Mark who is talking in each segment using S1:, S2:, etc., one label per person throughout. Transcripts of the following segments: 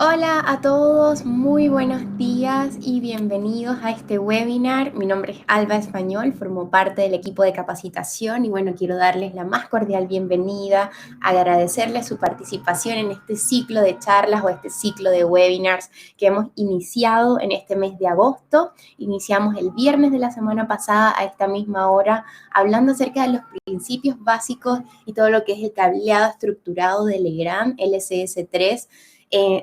S1: Hola a todos, muy buenos días y bienvenidos a este webinar. Mi nombre es Alba Español, formo parte del equipo de capacitación y bueno, quiero darles la más cordial bienvenida, agradecerles su participación en este ciclo de charlas o este ciclo de webinars que hemos iniciado en este mes de agosto. Iniciamos el viernes de la semana pasada a esta misma hora hablando acerca de los principios básicos y todo lo que es el cableado estructurado de Legrand LCS3,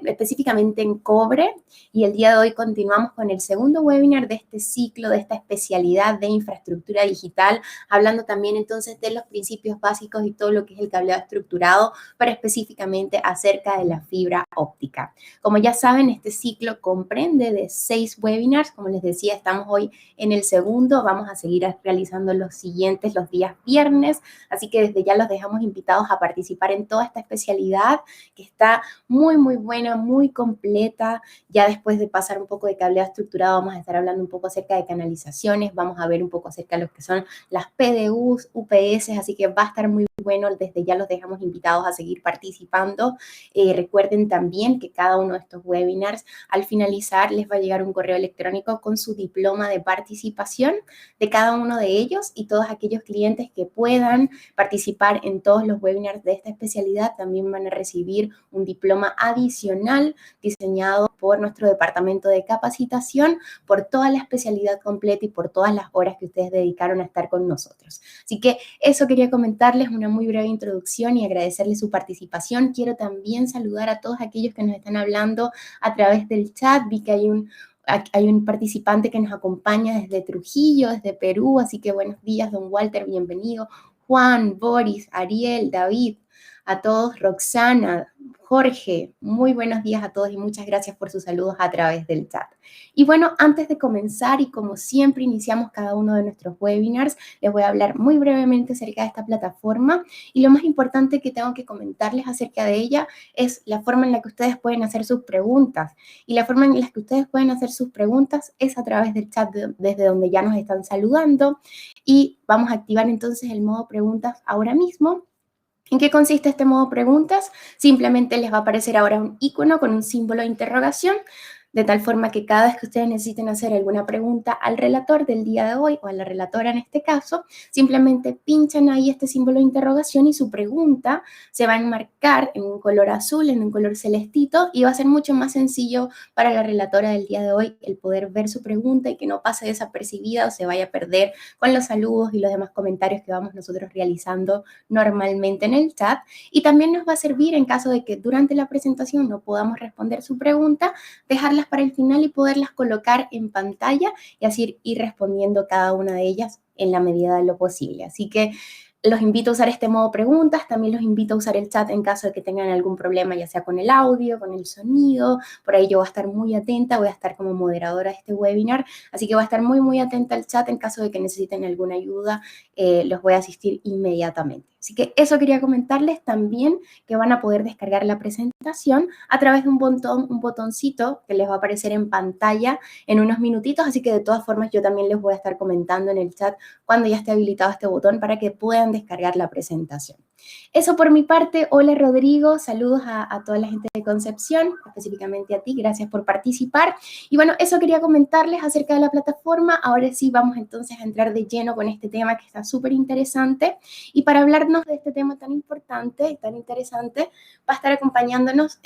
S1: específicamente en cobre, y el día de hoy continuamos con el segundo webinar de este ciclo, de esta especialidad de infraestructura digital, hablando también entonces de los principios básicos y todo lo que es el cableado estructurado, pero específicamente acerca de la fibra óptica. Como ya saben, este ciclo comprende de 6 webinars, como les decía, estamos hoy en el segundo, vamos a seguir realizando los siguientes los días viernes, así que desde ya los dejamos invitados a participar en toda esta especialidad que está muy buena, muy completa. Ya después de pasar un poco de cableado estructurado, vamos a estar hablando un poco acerca de canalizaciones, vamos a ver un poco acerca de lo que son las PDUs, UPS, así que va a estar muy bueno. Desde ya los dejamos invitados a seguir participando. Recuerden también que cada uno de estos webinars, al finalizar, les va a llegar un correo electrónico con su diploma de participación de cada uno de ellos, y todos aquellos clientes que puedan participar en todos los webinars de esta especialidad también van a recibir un diploma adicional diseñado por nuestro departamento de capacitación por toda la especialidad completa y por todas las horas que ustedes dedicaron a estar con nosotros. Así que eso quería comentarles, una muy breve introducción y agradecerles su participación. Quiero también saludar a todos aquellos que nos están hablando a través del chat. Vi que hay un participante que nos acompaña desde Trujillo, desde Perú, así que buenos días, don Walter, bienvenido. Juan, Boris, Ariel, David, a todos, Roxana, Jorge, muy buenos días a todos y muchas gracias por sus saludos a través del chat. Y bueno, antes de comenzar, y como siempre iniciamos cada uno de nuestros webinars, les voy a hablar muy brevemente acerca de esta plataforma, y lo más importante que tengo que comentarles acerca de ella es la forma en la que ustedes pueden hacer sus preguntas. Y la forma en la que ustedes pueden hacer sus preguntas es a través del chat desde donde ya nos están saludando, y vamos a activar entonces el modo preguntas ahora mismo. ¿En qué consiste este modo preguntas? Simplemente les va a aparecer ahora un icono con un símbolo de interrogación, de tal forma que cada vez que ustedes necesiten hacer alguna pregunta al relator del día de hoy, o a la relatora en este caso, simplemente pinchan ahí este símbolo de interrogación y su pregunta se va a enmarcar en un color azul, en un color celestito, y va a ser mucho más sencillo para la relatora del día de hoy el poder ver su pregunta y que no pase desapercibida o se vaya a perder con los saludos y los demás comentarios que vamos nosotros realizando normalmente en el chat. Y también nos va a servir en caso de que durante la presentación no podamos responder su pregunta, dejarlas para el final y poderlas colocar en pantalla y así ir respondiendo cada una de ellas en la medida de lo posible. Así que los invito a usar este modo preguntas, también los invito a usar el chat en caso de que tengan algún problema, ya sea con el audio, con el sonido. Por ahí yo voy a estar muy atenta, voy a estar como moderadora de este webinar, así que voy a estar muy atenta al chat en caso de que necesiten alguna ayuda. Los voy a asistir inmediatamente. Así que eso quería comentarles también, que van a poder descargar la presentación a través de un botoncito que les va a aparecer en pantalla en unos minutitos, así que de todas formas yo también les voy a estar comentando en el chat cuando ya esté habilitado este botón para que puedan descargar la presentación. Eso por mi parte. Hola Rodrigo, saludos a toda la gente de Concepción, específicamente a ti, gracias por participar. Y bueno, eso quería comentarles acerca de la plataforma. Ahora sí vamos entonces a entrar de lleno con este tema que está súper interesante. Y para hablarnos de este tema tan importante y tan interesante, va a estar acompañándonos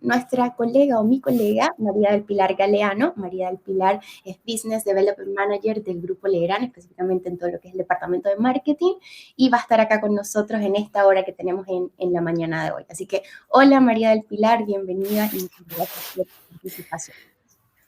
S1: nuestra colega o mi colega, María del Pilar Galeano. María del Pilar es Business Development Manager del Grupo Legrand, específicamente en todo lo que es el departamento de marketing, y va a estar acá con nosotros en esta hora que tenemos en la mañana de hoy. Así que, hola María del Pilar, bienvenida y muchas gracias por tu participación.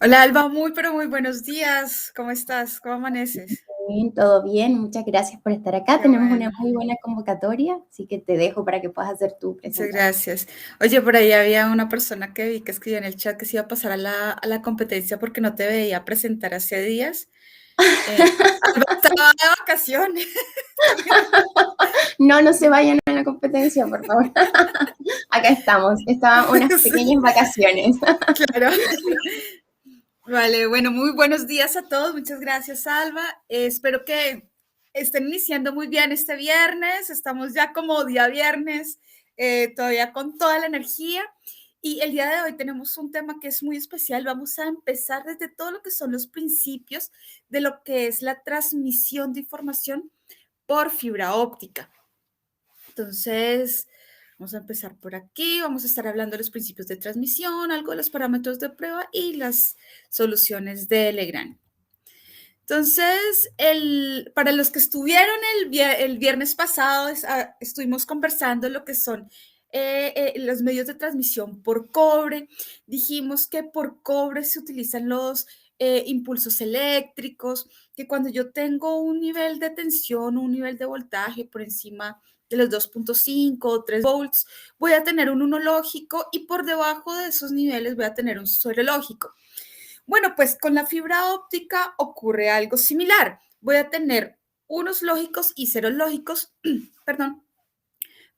S2: Hola Alba, muy pero muy buenos días. ¿Cómo estás? ¿Cómo amaneces?
S1: Bien, todo bien, muchas gracias por estar acá.
S2: Qué
S1: Tenemos una
S2: bueno,
S1: muy buena convocatoria, así que te dejo para que puedas hacer tu
S2: muchas
S1: presentación.
S2: gracias. Oye, por ahí había una persona que vi que escribió en el chat que se iba a pasar a la competencia porque no te veía presentar hace días. Alba estaba de vacaciones.
S1: No se vayan a la competencia, por favor. Acá estamos, estaban unas
S2: Sí,
S1: pequeñas vacaciones.
S2: claro. Vale, bueno, muy buenos días a todos. Muchas gracias, Alba. Espero que estén iniciando muy bien este viernes. Estamos ya como día viernes, todavía con toda la energía. Y el día de hoy tenemos un tema que es muy especial. Vamos a empezar desde todo lo que son los principios de lo que es la transmisión de información por fibra óptica. Entonces, vamos a empezar por aquí. Vamos a estar hablando de los principios de transmisión, algo de los parámetros de prueba y las soluciones de Legrand. Entonces, para los que estuvieron el viernes pasado, estuvimos conversando lo que son los medios de transmisión por cobre. Dijimos que por cobre se utilizan los impulsos eléctricos, que cuando yo tengo un nivel de tensión, un nivel de voltaje por encima de los 2.5 o 3 volts, voy a tener un uno lógico y por debajo de esos niveles voy a tener un cero lógico. Bueno, pues con la fibra óptica ocurre algo similar. Voy a tener unos lógicos y ceros lógicos, perdón,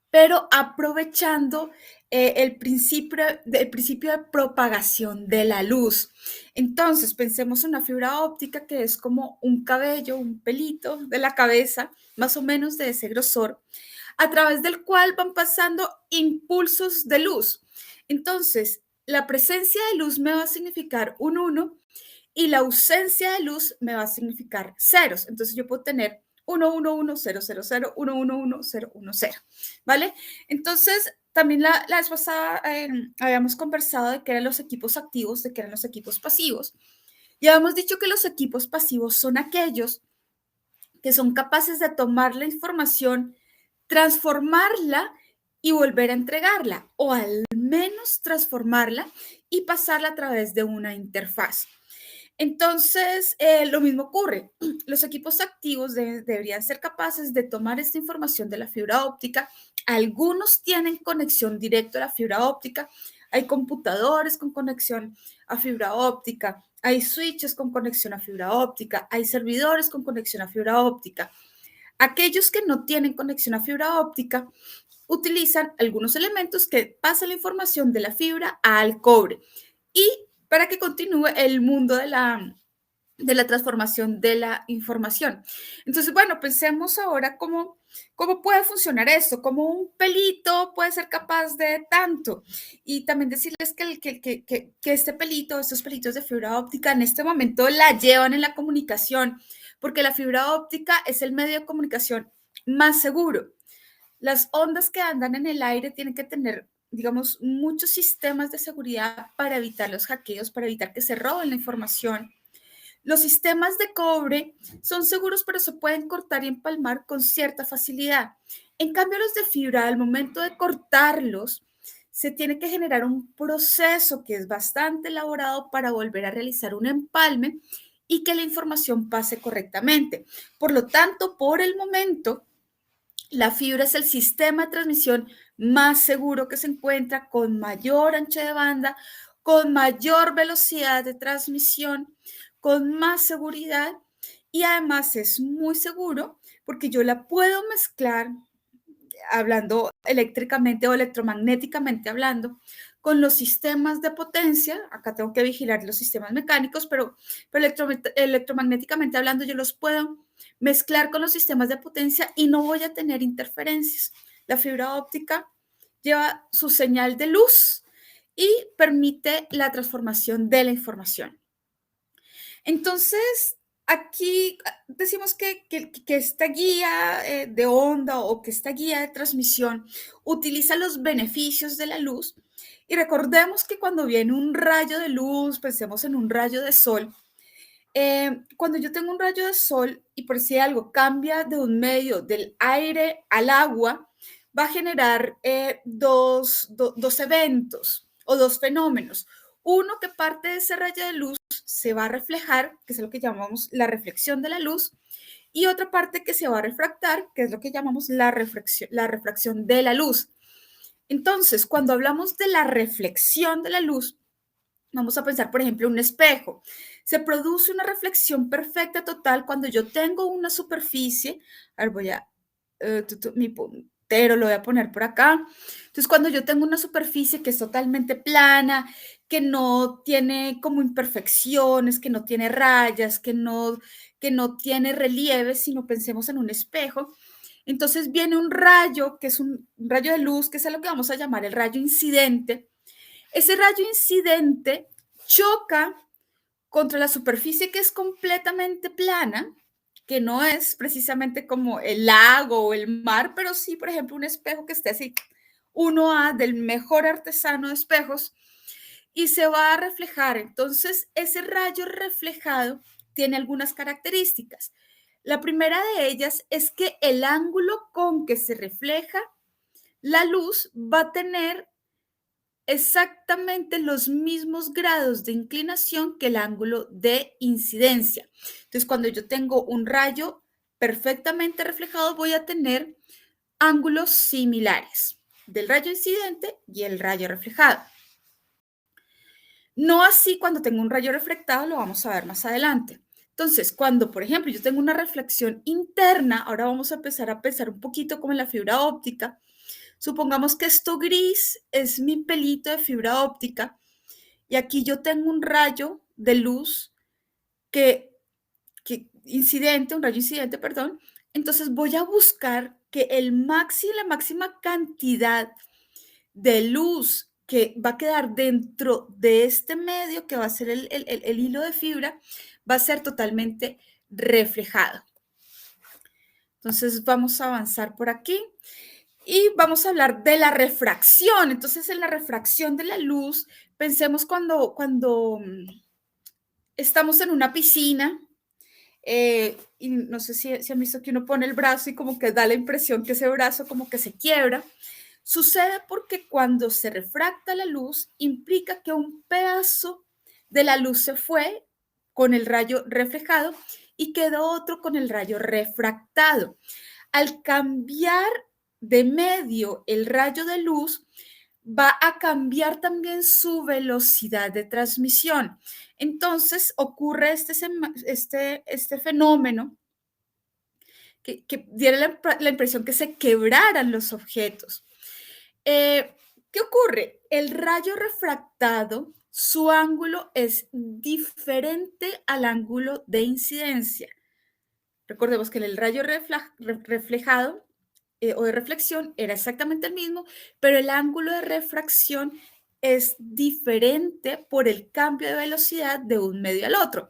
S2: pero aprovechando el principio de propagación de la luz. Entonces, pensemos en una fibra óptica que es como un cabello, un pelito de la cabeza, más o menos de ese grosor, a través del cual van pasando impulsos de luz. Entonces, la presencia de luz me va a significar un 1 y la ausencia de luz me va a significar ceros. Entonces, yo puedo tener 1, 1, 1, 0, 0, 0, 1, 1, 1, 0, 1, 0, ¿vale? Entonces, también la vez pasada habíamos conversado de qué eran los equipos activos, de qué eran los equipos pasivos. Y habíamos dicho que los equipos pasivos son aquellos que son capaces de tomar la información, transformarla y volver a entregarla, o al menos transformarla y pasarla a través de una interfaz. Entonces, lo mismo ocurre. Los equipos activos deberían ser capaces de tomar esta información de la fibra óptica. Algunos tienen conexión directa a la fibra óptica. Hay computadores con conexión a fibra óptica. Hay switches con conexión a fibra óptica. Hay servidores con conexión a fibra óptica. Aquellos que no tienen conexión a fibra óptica utilizan algunos elementos que pasan la información de la fibra al cobre. Y para que continúe el mundo de la transformación de la información. Entonces, bueno, pensemos ahora cómo puede funcionar esto, cómo un pelito puede ser capaz de tanto. Y también decirles que este pelito, estos pelitos de fibra óptica en este momento la llevan en la comunicación, porque la fibra óptica es el medio de comunicación más seguro. Las ondas que andan en el aire tienen que tener, digamos, muchos sistemas de seguridad para evitar los hackeos, para evitar que se roben la información. Los sistemas de cobre son seguros, pero se pueden cortar y empalmar con cierta facilidad. En cambio, los de fibra, al momento de cortarlos, se tiene que generar un proceso que es bastante elaborado para volver a realizar un empalme y que la información pase correctamente. Por lo tanto, por el momento, la fibra es el sistema de transmisión más seguro que se encuentra, con mayor ancho de banda, con mayor velocidad de transmisión, con más seguridad y además es muy seguro porque yo la puedo mezclar, hablando eléctricamente o electromagnéticamente hablando, con los sistemas de potencia. Acá tengo que vigilar los sistemas mecánicos, pero electromagnéticamente hablando yo los puedo mezclar con los sistemas de potencia y no voy a tener interferencias. La fibra óptica lleva su señal de luz y permite la transformación de la información. Entonces, aquí decimos que esta guía de onda o que esta guía de transmisión utiliza los beneficios de la luz. Y recordemos que cuando viene un rayo de luz, pensemos en un rayo de sol. Cuando yo tengo un rayo de sol y por si algo cambia de un medio del aire al agua, va a generar dos eventos o dos fenómenos. Uno, que parte de ese rayo de luz se va a reflejar, que es lo que llamamos la reflexión de la luz, y otra parte que se va a refractar, que es lo que llamamos la refracción de la luz. Entonces, cuando hablamos de la reflexión de la luz, vamos a pensar, por ejemplo, un espejo. Se produce una reflexión perfecta total cuando yo tengo una superficie. A ver, voy a, mi puntero lo voy a poner por acá. Entonces, cuando yo tengo una superficie que es totalmente plana, que no tiene como imperfecciones, que no tiene rayas, que no tiene relieve, sino pensemos en un espejo. Entonces viene un rayo, que es un rayo de luz, que es lo que vamos a llamar el rayo incidente. Ese rayo incidente choca contra la superficie que es completamente plana, que no es precisamente como el lago o el mar, pero sí, por ejemplo, un espejo que esté así, 1A del mejor artesano de espejos, y se va a reflejar. Entonces, ese rayo reflejado tiene algunas características. La primera de ellas es que el ángulo con que se refleja la luz va a tener exactamente los mismos grados de inclinación que el ángulo de incidencia. Entonces, cuando yo tengo un rayo perfectamente reflejado, voy a tener ángulos similares del rayo incidente y el rayo reflejado. No así cuando tengo un rayo refractado, lo vamos a ver más adelante. Entonces, cuando, por ejemplo, yo tengo una reflexión interna, ahora vamos a empezar a pensar un poquito como en la fibra óptica. Supongamos que esto gris es mi pelito de fibra óptica y aquí yo tengo un rayo de luz incidente, un rayo incidente, perdón. Entonces voy a buscar que la máxima cantidad de luz que va a quedar dentro de este medio, que va a ser el hilo de fibra, va a ser totalmente reflejado. Entonces vamos a avanzar por aquí y vamos a hablar de la refracción. Entonces en la refracción de la luz, pensemos cuando estamos en una piscina y no sé si han visto que uno pone el brazo y como que da la impresión que ese brazo como que se quiebra. Sucede porque cuando se refracta la luz, implica que un pedazo de la luz se fue con el rayo reflejado y quedó otro con el rayo refractado. Al cambiar de medio el rayo de luz, va a cambiar también su velocidad de transmisión. Entonces ocurre este fenómeno que diera la impresión que se quebraran los objetos. ¿Qué ocurre? El rayo refractado, su ángulo es diferente al ángulo de incidencia. Recordemos que el rayo reflejado o de reflexión era exactamente el mismo, pero el ángulo de refracción es diferente por el cambio de velocidad de un medio al otro.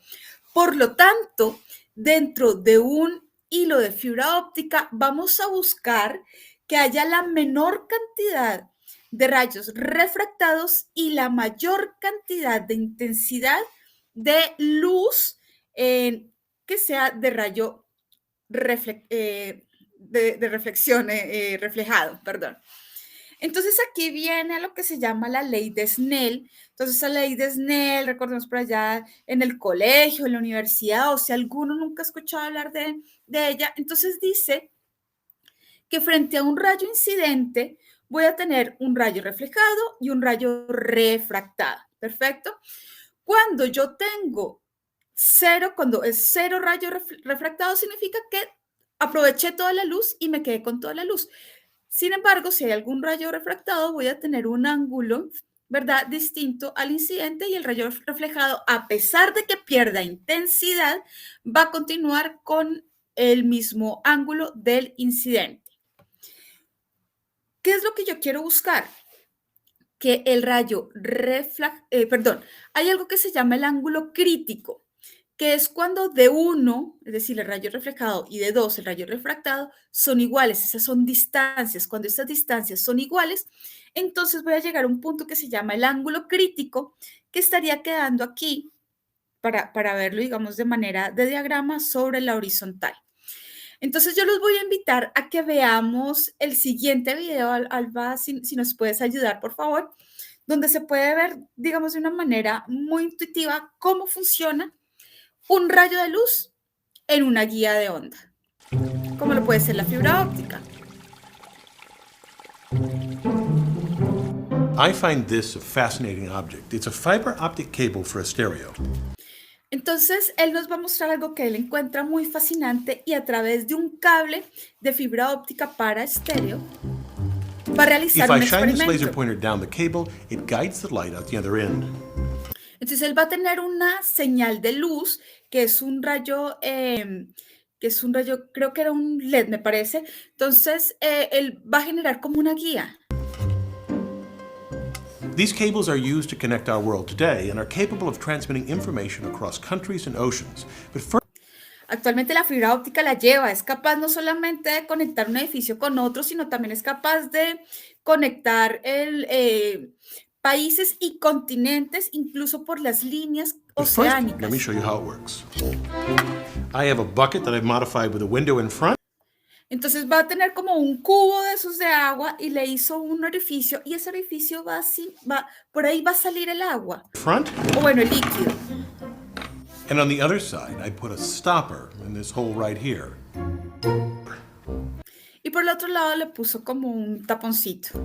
S2: Por lo tanto, dentro de un hilo de fibra óptica, vamos a buscar que haya la menor cantidad de rayos refractados y la mayor cantidad de intensidad de luz que sea de rayo de reflexión, reflejado, perdón. Entonces aquí viene a lo que se llama la ley de Snell. Entonces, la ley de Snell, recordemos por allá en el colegio, en la universidad, o si alguno nunca ha escuchado hablar de ella, entonces dice que frente a un rayo incidente voy a tener un rayo reflejado y un rayo refractado. ¿Perfecto? Cuando yo tengo cuando es cero rayo refractado, significa que aproveché toda la luz y me quedé con toda la luz. Sin embargo, si hay algún rayo refractado, voy a tener un ángulo, ¿verdad?, distinto al incidente y el rayo reflejado, a pesar de que pierda intensidad, va a continuar con el mismo ángulo del incidente. ¿Qué es lo que yo quiero buscar? Que el rayo hay algo que se llama el ángulo crítico, que es cuando de uno, es decir, el rayo reflejado, y de dos, el rayo refractado, son iguales. Esas son distancias. Cuando estas distancias son iguales, entonces voy a llegar a un punto que se llama el ángulo crítico, que estaría quedando aquí para verlo, digamos, de manera de diagrama sobre la horizontal. Entonces yo los voy a invitar a que veamos el siguiente video, Alba, si nos puedes ayudar, por favor, donde se puede ver, digamos, de una manera muy intuitiva cómo funciona un rayo de luz en una guía de onda, como lo puede ser la fibra óptica.
S3: I find this a fascinating object. It's a fiber optic cable for a stereo.
S2: Entonces, él nos va a mostrar algo que él encuentra muy fascinante y a través de un cable de fibra óptica para estéreo va a realizar
S3: If
S2: un
S3: I shine this laser
S2: experimento.
S3: pointer down the cable, it guides the light out the other end.
S2: Entonces, él va a tener una señal de luz que es un rayo, creo que era un LED, me parece. Entonces, él va a generar como una guía.
S3: These cables are used to connect our world today and are capable of transmitting information across countries and oceans. But first,
S2: Actualmente la fibra óptica la lleva, es capaz no solamente de conectar un edificio con otro, sino también es capaz de conectar países y continentes, incluso por las líneas
S3: let me
S2: oceánicas.
S3: show you how it works. I have a bucket that I've modified with a window in front.
S2: Entonces va a tener como un cubo de esos de agua y le hizo un orificio y ese orificio va así, por ahí va a salir el agua,
S3: Front,
S2: o bueno, el líquido.
S3: and on the other side, I put a stopper in this hole right here.
S2: Y por el otro lado le puso como un taponcito.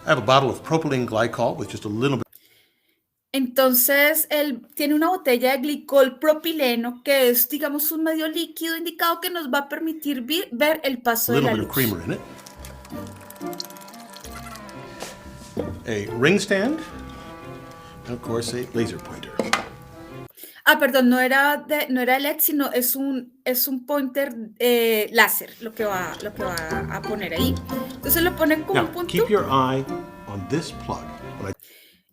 S3: I have a bottle of propylene glycol with just a little bit
S2: Entonces, él tiene una botella de glicol propileno, que es, digamos, un medio líquido indicado que nos va a permitir ver el paso de la
S3: of
S2: luz.
S3: creamer in it. A ring stand, and of course a laser pointer.
S2: Ah, perdón, no era LED, sino es un pointer láser lo que va a poner ahí. Entonces lo pone con un
S3: Now,
S2: punto
S3: keep your eye on this plug. When I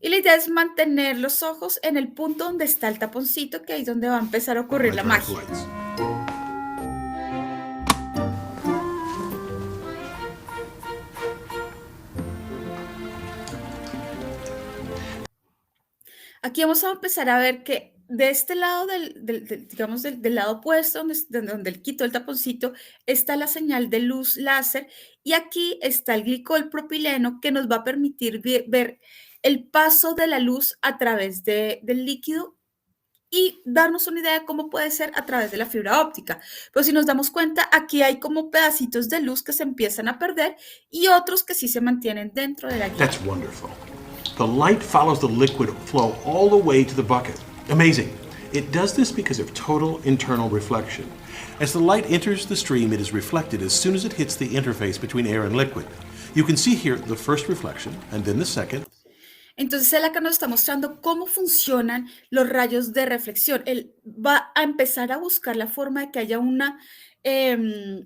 S2: y la idea es mantener los ojos en el punto donde está el taponcito, que ahí es donde va a empezar a ocurrir la
S3: turn off the
S2: magia.
S3: lights.
S2: Aquí vamos a empezar a ver que de este lado digamos, del lado opuesto, donde él quitó el taponcito, está la señal de luz láser y aquí está el glicol propileno que nos va a permitir ver el paso de la luz a través del líquido y darnos una idea de cómo puede ser a través de la fibra óptica. Pero si nos damos cuenta, aquí hay como pedacitos de luz que se empiezan a perder y otros que sí se mantienen dentro de la guía.
S3: That's wonderful. The light follows the liquid flow all the way to the bucket. Amazing. It does this because of total internal reflection. As the light enters the stream, it is reflected as soon as it hits the interface between air and liquid. You can see here the first reflection and then the second.
S2: Entonces, él acá nos está mostrando cómo funcionan los rayos de reflexión. Él va a empezar a buscar la forma de que haya una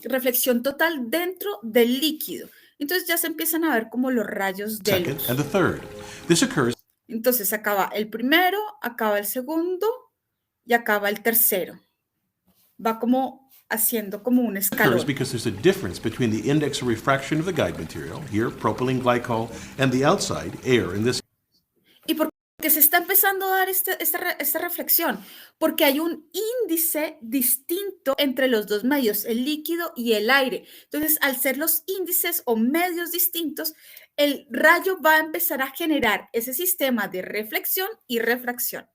S2: reflexión total dentro del líquido. Entonces, ya se empiezan a ver como los rayos de
S3: Second
S2: luz.
S3: and the third. This occurs
S2: Entonces, acaba el primero, acaba el segundo y acaba el tercero. Va como haciendo como un escalón.
S3: because there's a difference between the index of refraction of the guide material, here propylene glycol, and the outside, air, in this
S2: ¿Y por qué se está empezando a dar esta reflexión? Porque hay un índice distinto entre los dos medios, el líquido y el aire. Entonces, al ser los índices o medios distintos, el rayo va a empezar a generar ese sistema de reflexión y refracción.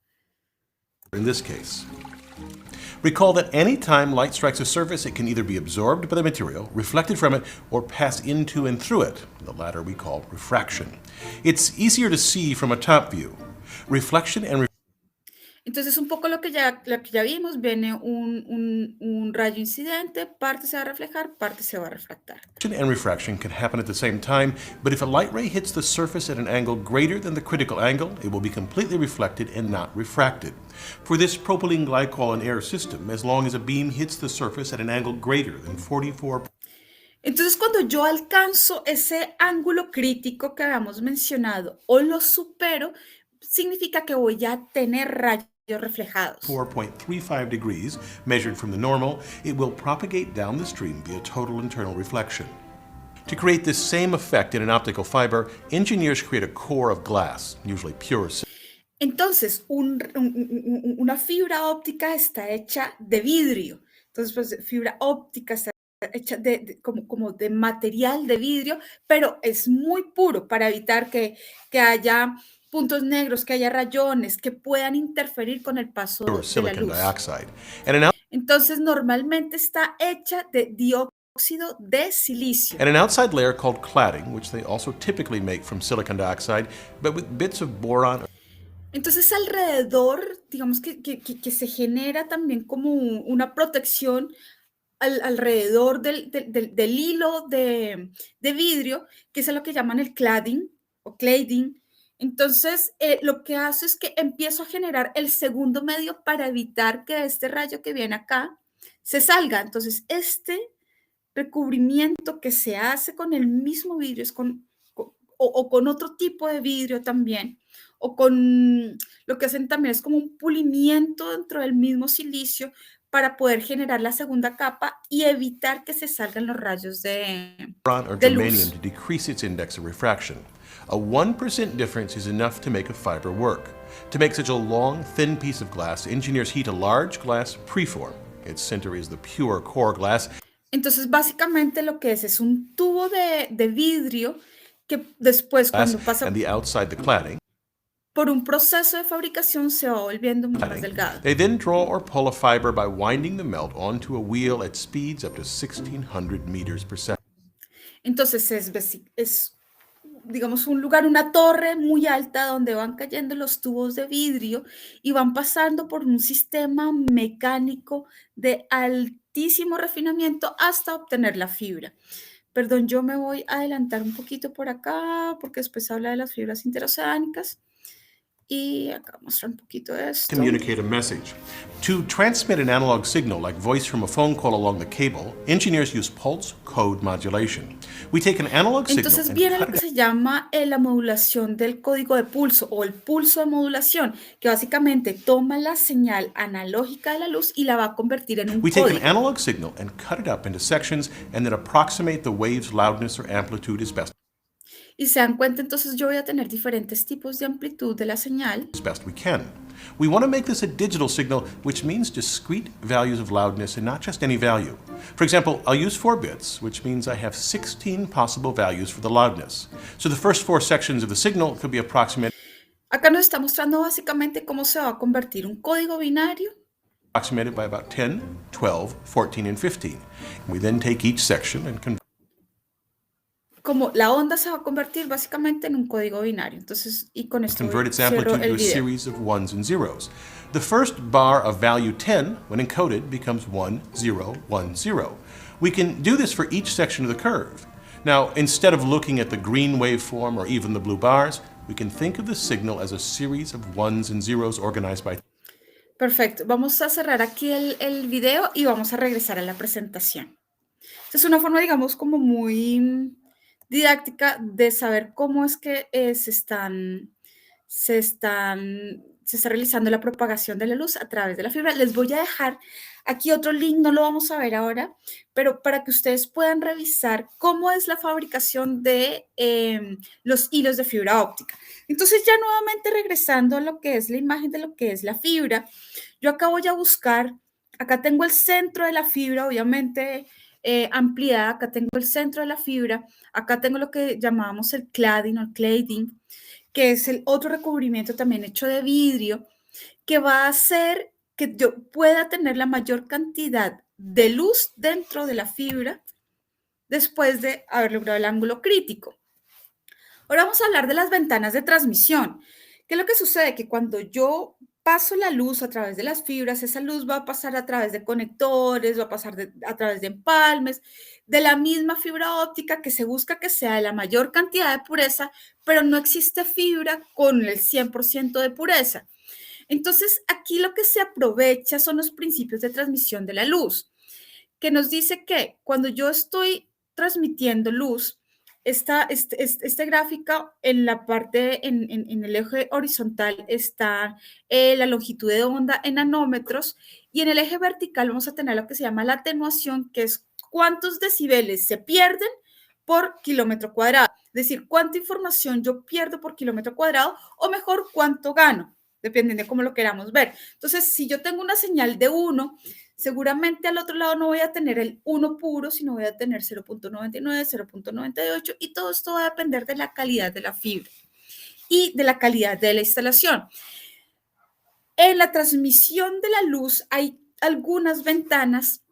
S3: in this case. Recall that any time light strikes a surface, it can either be absorbed by the material, reflected from it, or pass into and through it. The latter we call refraction. It's easier to see from a top view. Reflection and
S2: Entonces, un poco lo que ya vimos, viene un rayo incidente, parte se va a reflejar, parte se va a refractar.
S3: refraction can happen at the same time, but if a light ray hits the surface at an angle greater than the critical angle, it will be completely reflected and not refracted. For this propylene glycol and air system, as long as a beam hits the surface at an angle greater than 44.
S2: Entonces, cuando yo alcanzo ese ángulo crítico que habíamos mencionado o lo supero, significa que voy a tener rayos reflejados.
S3: 4.35 degrees, measured from the normal, it will propagate down the stream via total internal reflection. To create this same effect in an optical fiber, engineers create a core of glass, usually pure.
S2: Entonces, una fibra óptica está hecha de vidrio. Entonces, pues, fibra óptica está hecha como de material de vidrio, pero es muy puro para evitar que haya puntos negros, que haya rayones, que puedan interferir con el paso de la
S3: silicon
S2: luz.
S3: dioxide. And
S2: Entonces, normalmente está hecha de dióxido de silicio.
S3: an outside layer called cladding, which they also typically make from silicon dioxide, but with bits of boron.
S2: Entonces, alrededor, digamos que se genera también como una protección alrededor del hilo de vidrio, que es lo que llaman el cladding o cladding. Entonces, lo que hace es que empiezo a generar el segundo medio para evitar que este rayo que viene acá se salga. Entonces, este recubrimiento que se hace con el mismo vidrio, es o con otro tipo de vidrio también, o con lo que hacen también es como un pulimiento dentro del mismo silicio para poder generar la segunda capa y evitar que se salgan los rayos
S3: Or
S2: de
S3: germanium
S2: luz.
S3: to decrease its index of refraction. A 1% difference is enough to make a fiber work. To make such a long, thin piece of glass, engineers heat a large glass preform. Its center is the pure core glass.
S2: Entonces, básicamente lo que es un tubo de vidrio que después, cuando pasa
S3: And the outside the cladding.
S2: por un proceso de fabricación, se va volviendo mucho más delgado.
S3: They then draw or pull a fiber by winding the melt onto a wheel at speeds up to 1,600 meters per second.
S2: Entonces, es, digamos, un lugar, una torre muy alta donde van cayendo los tubos de vidrio y van pasando por un sistema mecánico de altísimo refinamiento hasta obtener la fibra. Perdón, yo me voy a adelantar un poquito por acá porque después habla de las fibras interoceánicas. Y acá mostrar un poquito de esto.
S3: Communicate a message. To transmit an analog signal like voice from a phone call along the cable, engineers use pulse code modulation. We take an analog signal
S2: Entonces
S3: and
S2: viene lo
S3: cut
S2: que
S3: it
S2: se llama la modulación del código de pulso o el pulso de modulación, que básicamente toma la señal analógica de la luz y la va a convertir en un
S3: We take an
S2: código.
S3: analog signal and cut it up into sections and then approximate the wave's loudness or amplitude as best
S2: Y se dan cuenta, entonces yo voy a tener diferentes tipos de amplitud de la señal.
S3: we can. We want to make this a digital signal, which means discrete values of loudness and not just any value. For example, I'll use 4 bits, which means I have 16 possible values for the loudness. So the first 4 sections of the signal could be approximated
S2: Acá nos está mostrando básicamente cómo se va a convertir un código binario
S3: by about 10, 12, 14, and 15. We then take each section and convert
S2: como la onda se va a convertir básicamente en un código binario. Entonces, y con esto
S3: its
S2: cierro
S3: amplitude to
S2: el
S3: a
S2: video.
S3: series of ones and zeros. The first bar of value 10, when encoded, becomes 1, 0, 1, 0. We can do this for each section of the curve. Now, instead of looking at the green waveform or even the blue bars, we can think of the signal as a series of ones and zeros organized by
S2: Perfecto. Vamos a cerrar aquí el video y vamos a regresar a la presentación. Es una forma, digamos, como muy didáctica de saber cómo es que se está realizando la propagación de la luz a través de la fibra. Les voy a dejar aquí otro link, no lo vamos a ver ahora, pero para que ustedes puedan revisar cómo es la fabricación de los hilos de fibra óptica. Entonces, ya nuevamente regresando a lo que es la imagen de lo que es la fibra, yo acá voy a buscar, acá tengo el centro de la fibra, obviamente ampliada, acá tengo el centro de la fibra, acá tengo lo que llamábamos el cladding o el cladding, que es el otro recubrimiento también hecho de vidrio, que va a hacer que yo pueda tener la mayor cantidad de luz dentro de la fibra después de haber logrado el ángulo crítico. Ahora vamos a hablar de las ventanas de transmisión. ¿Qué es lo que sucede? Que cuando yo paso la luz a través de las fibras, esa luz va a pasar a través de conectores, va a pasar a través de empalmes, de la misma fibra óptica que se busca que sea de la mayor cantidad de pureza, pero no existe fibra con el 100% de pureza. Entonces, aquí lo que se aprovecha son los principios de transmisión de la luz, que nos dice que cuando yo estoy transmitiendo luz, este gráfico en la parte, en el eje horizontal está la longitud de onda en nanómetros y en el eje vertical vamos a tener lo que se llama la atenuación, que es cuántos decibeles se pierden por kilómetro cuadrado. Es decir, cuánta información yo pierdo por kilómetro cuadrado o mejor, cuánto gano, dependiendo de cómo lo queramos ver. Entonces, si yo tengo una señal de 1, seguramente al otro lado no voy a tener el 1 puro, sino voy a tener 0.99, 0.98 y todo esto va a depender de la calidad de la fibra y de la calidad de la instalación. En la transmisión de la luz hay algunas ventanas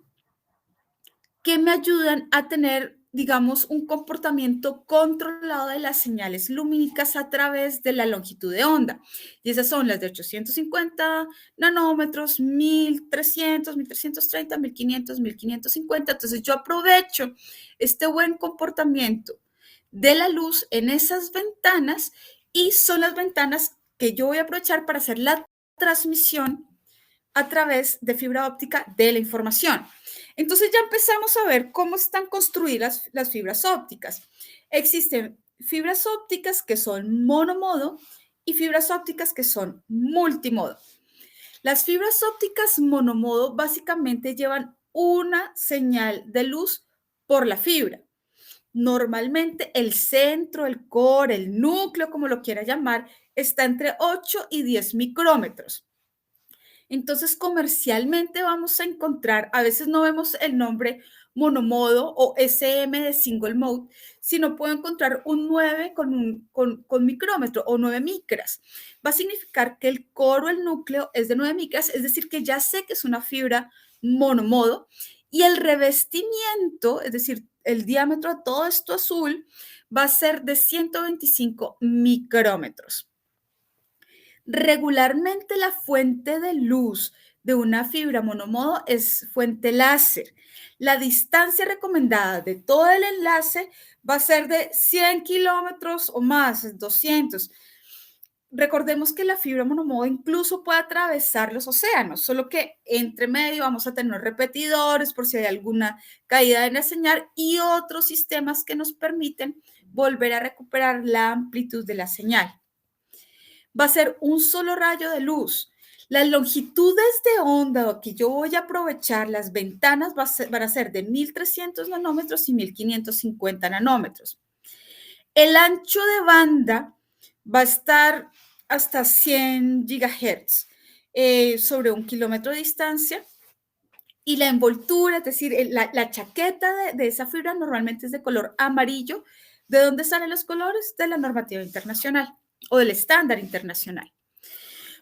S2: que me ayudan a tener, digamos, un comportamiento controlado de las señales lumínicas a través de la longitud de onda. Y esas son las de 850 nanómetros, 1300, 1330, 1500, 1550. Entonces yo aprovecho este buen comportamiento de la luz en esas ventanas y son las ventanas que yo voy a aprovechar para hacer la transmisión a través de fibra óptica de la información. Entonces ya empezamos a ver cómo están construidas las fibras ópticas. Existen fibras ópticas que son monomodo y fibras ópticas que son multimodo. Las fibras ópticas monomodo básicamente llevan una señal de luz por la fibra. Normalmente el centro, el core, el núcleo, como lo quiera llamar, está entre 8 y 10 micrómetros. Entonces, comercialmente vamos a encontrar, a veces no vemos el nombre monomodo o SM de single mode, sino puedo encontrar un 9 con micrómetro o 9 micras. Va a significar que el core o el núcleo es de 9 micras, es decir, que ya sé que es una fibra monomodo y el revestimiento, es decir, el diámetro de todo esto azul va a ser de 125 micrómetros. Regularmente la fuente de luz de una fibra monomodo es fuente láser. La distancia recomendada de todo el enlace va a ser de 100 kilómetros o más, 200. Recordemos que la fibra monomodo incluso puede atravesar los océanos, solo que entre medio vamos a tener repetidores por si hay alguna caída en la señal y otros sistemas que nos permiten volver a recuperar la amplitud de la señal. Va a ser un solo rayo de luz. Las longitudes de onda que yo voy a aprovechar, las ventanas van a ser de 1300 nanómetros y 1550 nanómetros. El ancho de banda va a estar hasta 100 gigahertz sobre 1 kilómetro de distancia. Y la envoltura, es decir, la chaqueta de esa fibra normalmente es de color amarillo. ¿De dónde salen los colores? De la normativa internacional o del estándar internacional.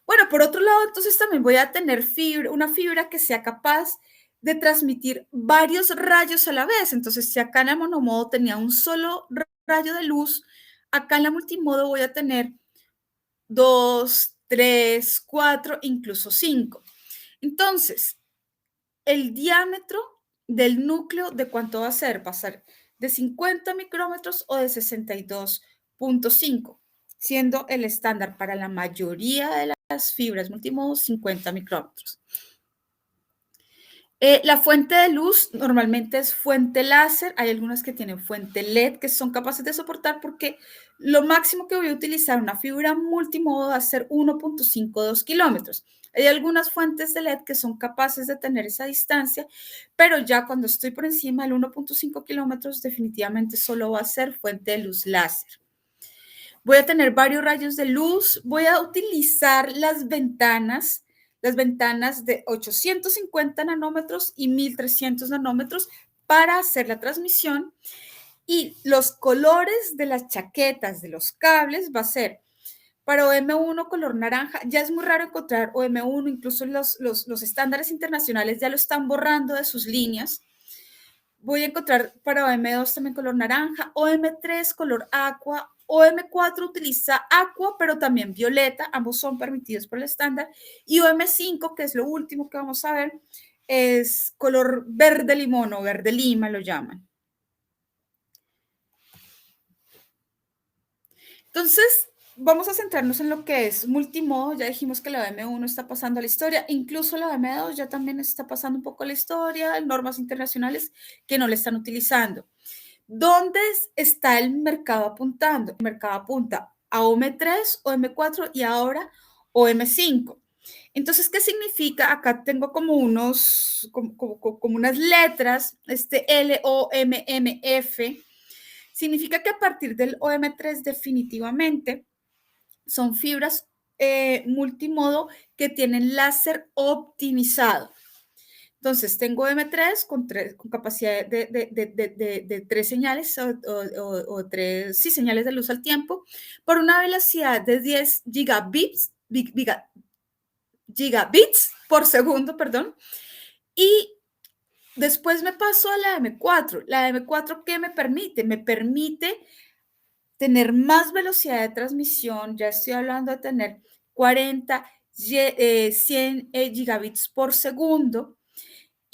S2: Bueno, por otro lado, entonces también voy a tener una fibra que sea capaz de transmitir varios rayos a la vez. Entonces, si acá en la monomodo tenía un solo rayo de luz, acá en la multimodo voy a tener 2, 3, 4, incluso 5. Entonces, el diámetro del núcleo, ¿de cuánto va a ser? Va a ser de 50 micrómetros o de 62.5, siendo el estándar para la mayoría de las fibras multimodo 50 micrómetros. La fuente de luz normalmente es fuente láser. Hay algunas que tienen fuente LED que son capaces de soportar porque lo máximo que voy a utilizar una fibra multimodo va a ser 1.52 kilómetros. Hay algunas fuentes de LED que son capaces de tener esa distancia, pero ya cuando estoy por encima del 1.5 kilómetros definitivamente solo va a ser fuente de luz láser. Voy a tener varios rayos de luz. Voy a utilizar las ventanas de 850 nanómetros y 1300 nanómetros para hacer la transmisión. Y los colores de las chaquetas de los cables va a ser para OM1 color naranja. Ya es muy raro encontrar OM1, incluso los estándares internacionales ya lo están borrando de sus líneas. Voy a encontrar para OM2 también color naranja, OM3 color aqua, OM4 utiliza aqua, pero también violeta, ambos son permitidos por el estándar, y OM5, que es lo último que vamos a ver, es color verde limón o verde lima lo llaman. Entonces, vamos a centrarnos en lo que es multimodo. Ya dijimos que la OM1 está pasando a la historia, incluso la OM2 ya también está pasando un poco a la historia, normas internacionales que no le están utilizando. ¿Dónde está el mercado apuntando? El mercado apunta a OM3, OM4 y ahora OM5. Entonces, ¿qué significa? Acá tengo como unas letras, L, O, M, M, F. Significa que a partir del OM3 definitivamente son fibras multimodo que tienen láser optimizado. Entonces, tengo M3 con capacidad de 3 señales o 3 señales de luz al tiempo por una velocidad de 10 gigabits por segundo, perdón. Y después me paso a la M4. La M4, ¿qué me permite? Me permite tener más velocidad de transmisión. Ya estoy hablando de tener 40, 100 gigabits por segundo.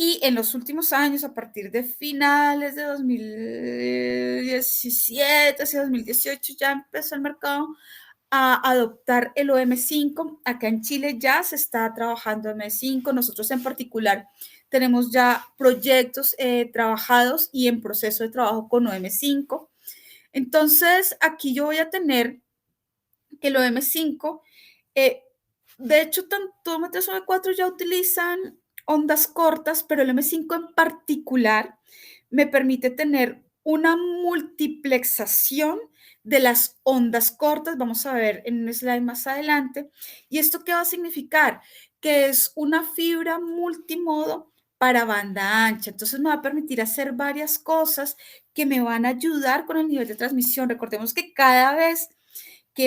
S2: Y en los últimos años, a partir de finales de 2017 hacia 2018, ya empezó el mercado a adoptar el OM5. Acá en Chile ya se está trabajando OM5. Nosotros en particular tenemos ya proyectos trabajados y en proceso de trabajo con OM5. Entonces, aquí yo voy a tener que el OM5, de hecho, tanto M3 como M4 ya utilizan ondas cortas, pero el M5 en particular me permite tener una multiplexación de las ondas cortas. Vamos a ver en un slide más adelante. ¿Y esto qué va a significar? Que es una fibra multimodo para banda ancha. Entonces me va a permitir hacer varias cosas que me van a ayudar con el nivel de transmisión. Recordemos que cada vez que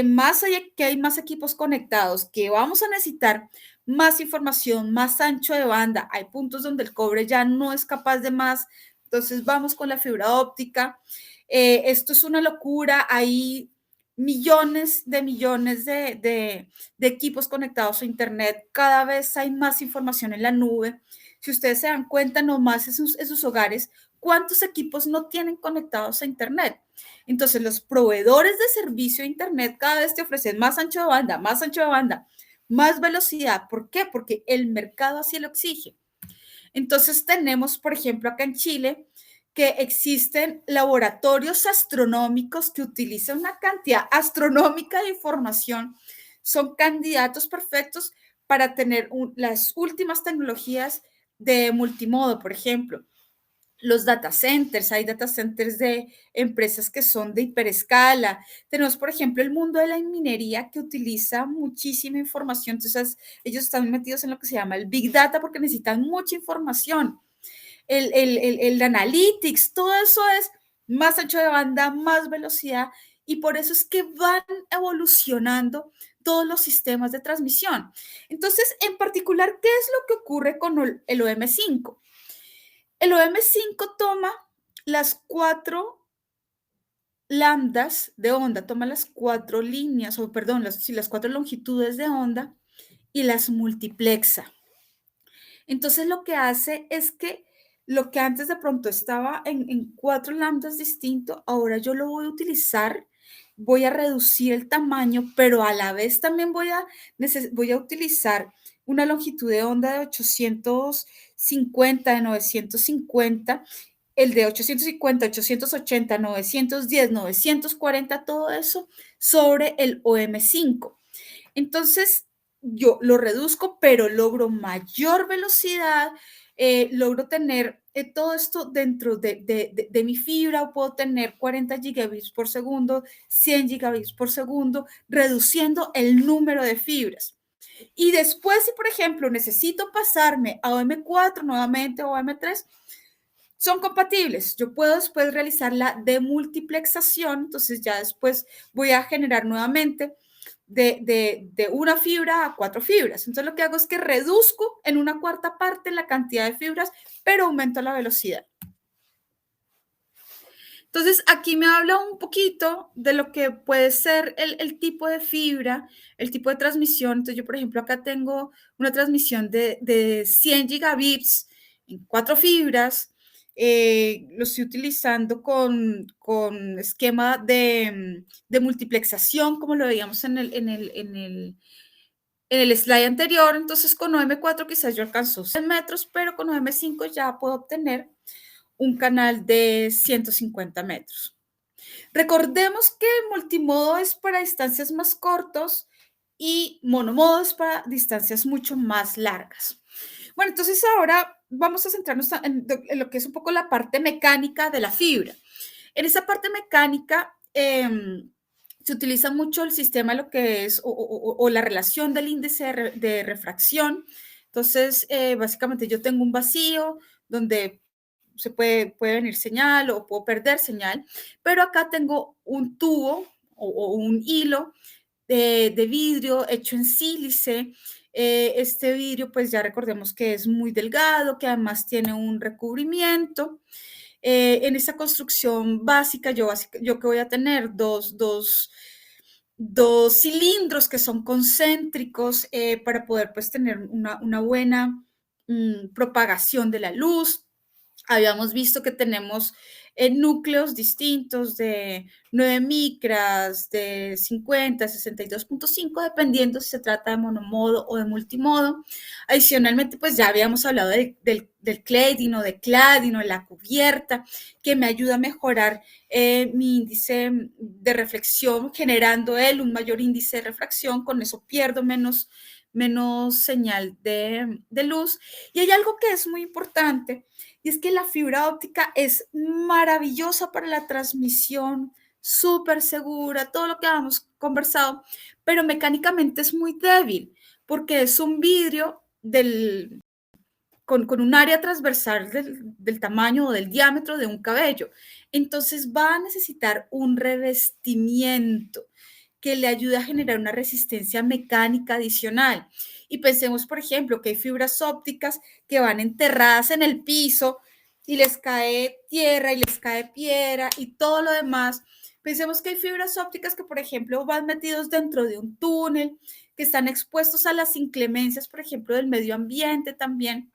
S2: hay más equipos conectados, que vamos a necesitar más información, más ancho de banda. Hay puntos donde el cobre ya no es capaz de más, entonces vamos con la fibra óptica. Esto es una locura, hay millones de equipos conectados a Internet, cada vez hay más información en la nube. Si ustedes se dan cuenta, nomás en sus hogares, ¿cuántos equipos no tienen conectados a Internet? Entonces, los proveedores de servicio de Internet cada vez te ofrecen más ancho de banda, más ancho de banda, más velocidad. ¿Por qué? Porque el mercado así lo exige. Entonces, tenemos, por ejemplo, acá en Chile, que existen laboratorios astronómicos que utilizan una cantidad astronómica de información. Son candidatos perfectos para tener las últimas tecnologías de multimodo, por ejemplo. Los data centers, hay data centers de empresas que son de hiperescala. Tenemos, por ejemplo, el mundo de la minería que utiliza muchísima información. Entonces, ellos están metidos en lo que se llama el Big Data porque necesitan mucha información. El analytics, todo eso es más ancho de banda, más velocidad, y por eso es que van evolucionando todos los sistemas de transmisión. Entonces, en particular, ¿qué es lo que ocurre con el OM5? El OM5 toma las 4 lambdas de onda, toma las 4 líneas, o perdón, las 4 longitudes de onda y las multiplexa. Entonces lo que hace es que lo que antes de pronto estaba en 4 lambdas distinto, ahora yo lo voy a utilizar, voy a reducir el tamaño, pero a la vez también voy a utilizar una longitud de onda de 850, de 950, el de 850, 880, 910, 940, todo eso sobre el OM5. Entonces, yo lo reduzco, pero logro mayor velocidad, logro tener todo esto dentro de mi fibra. Puedo tener 40 gigabits por segundo, 100 gigabits por segundo, reduciendo el número de fibras. Y después, si por ejemplo necesito pasarme a OM4 nuevamente o OM3, son compatibles. Yo puedo después realizar la demultiplexación, entonces ya después voy a generar nuevamente de una fibra a 4 fibras. Entonces lo que hago es que reduzco en una cuarta parte la cantidad de fibras, pero aumento la velocidad. Entonces, aquí me habla un poquito de lo que puede ser el tipo de fibra, el tipo de transmisión. Entonces, yo, por ejemplo, acá tengo una transmisión de 100 gigabits en 4 fibras. Lo estoy utilizando con esquema de multiplexación, como lo veíamos en el slide anterior. Entonces, con OM4 quizás yo alcanzo 100 metros, pero con OM5 ya puedo obtener un canal de 150 metros. Recordemos que el multimodo es para distancias más cortas y monomodo es para distancias mucho más largas. Bueno, entonces ahora vamos a centrarnos en lo que es un poco la parte mecánica de la fibra. En esa parte mecánica se utiliza mucho el sistema, lo que es, o la relación del índice de refracción. Entonces, básicamente yo tengo un vacío donde se puede venir señal o puedo perder señal, pero acá tengo un tubo o un hilo de vidrio hecho en sílice. Este vidrio, pues ya recordemos que es muy delgado, que además tiene un recubrimiento. En esa construcción básica, yo que voy a tener dos cilindros que son concéntricos para poder pues tener una buena propagación de la luz. Habíamos visto que tenemos núcleos distintos de 9 micras, de 50, 62.5, dependiendo si se trata de monomodo o de multimodo. Adicionalmente, pues ya habíamos hablado del clading o de cladding o de la cubierta, que me ayuda a mejorar mi índice de reflexión, generando él un mayor índice de refracción. Con eso pierdo menos señal de luz. Y hay algo que es muy importante, y es que la fibra óptica es maravillosa para la transmisión, súper segura, todo lo que habíamos conversado, pero mecánicamente es muy débil porque es un vidrio con un área transversal del tamaño o del diámetro de un cabello. Entonces va a necesitar un revestimiento que le ayude a generar una resistencia mecánica adicional. Y pensemos, por ejemplo, que hay fibras ópticas que van enterradas en el piso y les cae tierra y les cae piedra y todo lo demás. Pensemos que hay fibras ópticas que, por ejemplo, van metidos dentro de un túnel, que están expuestos a las inclemencias, por ejemplo, del medio ambiente también.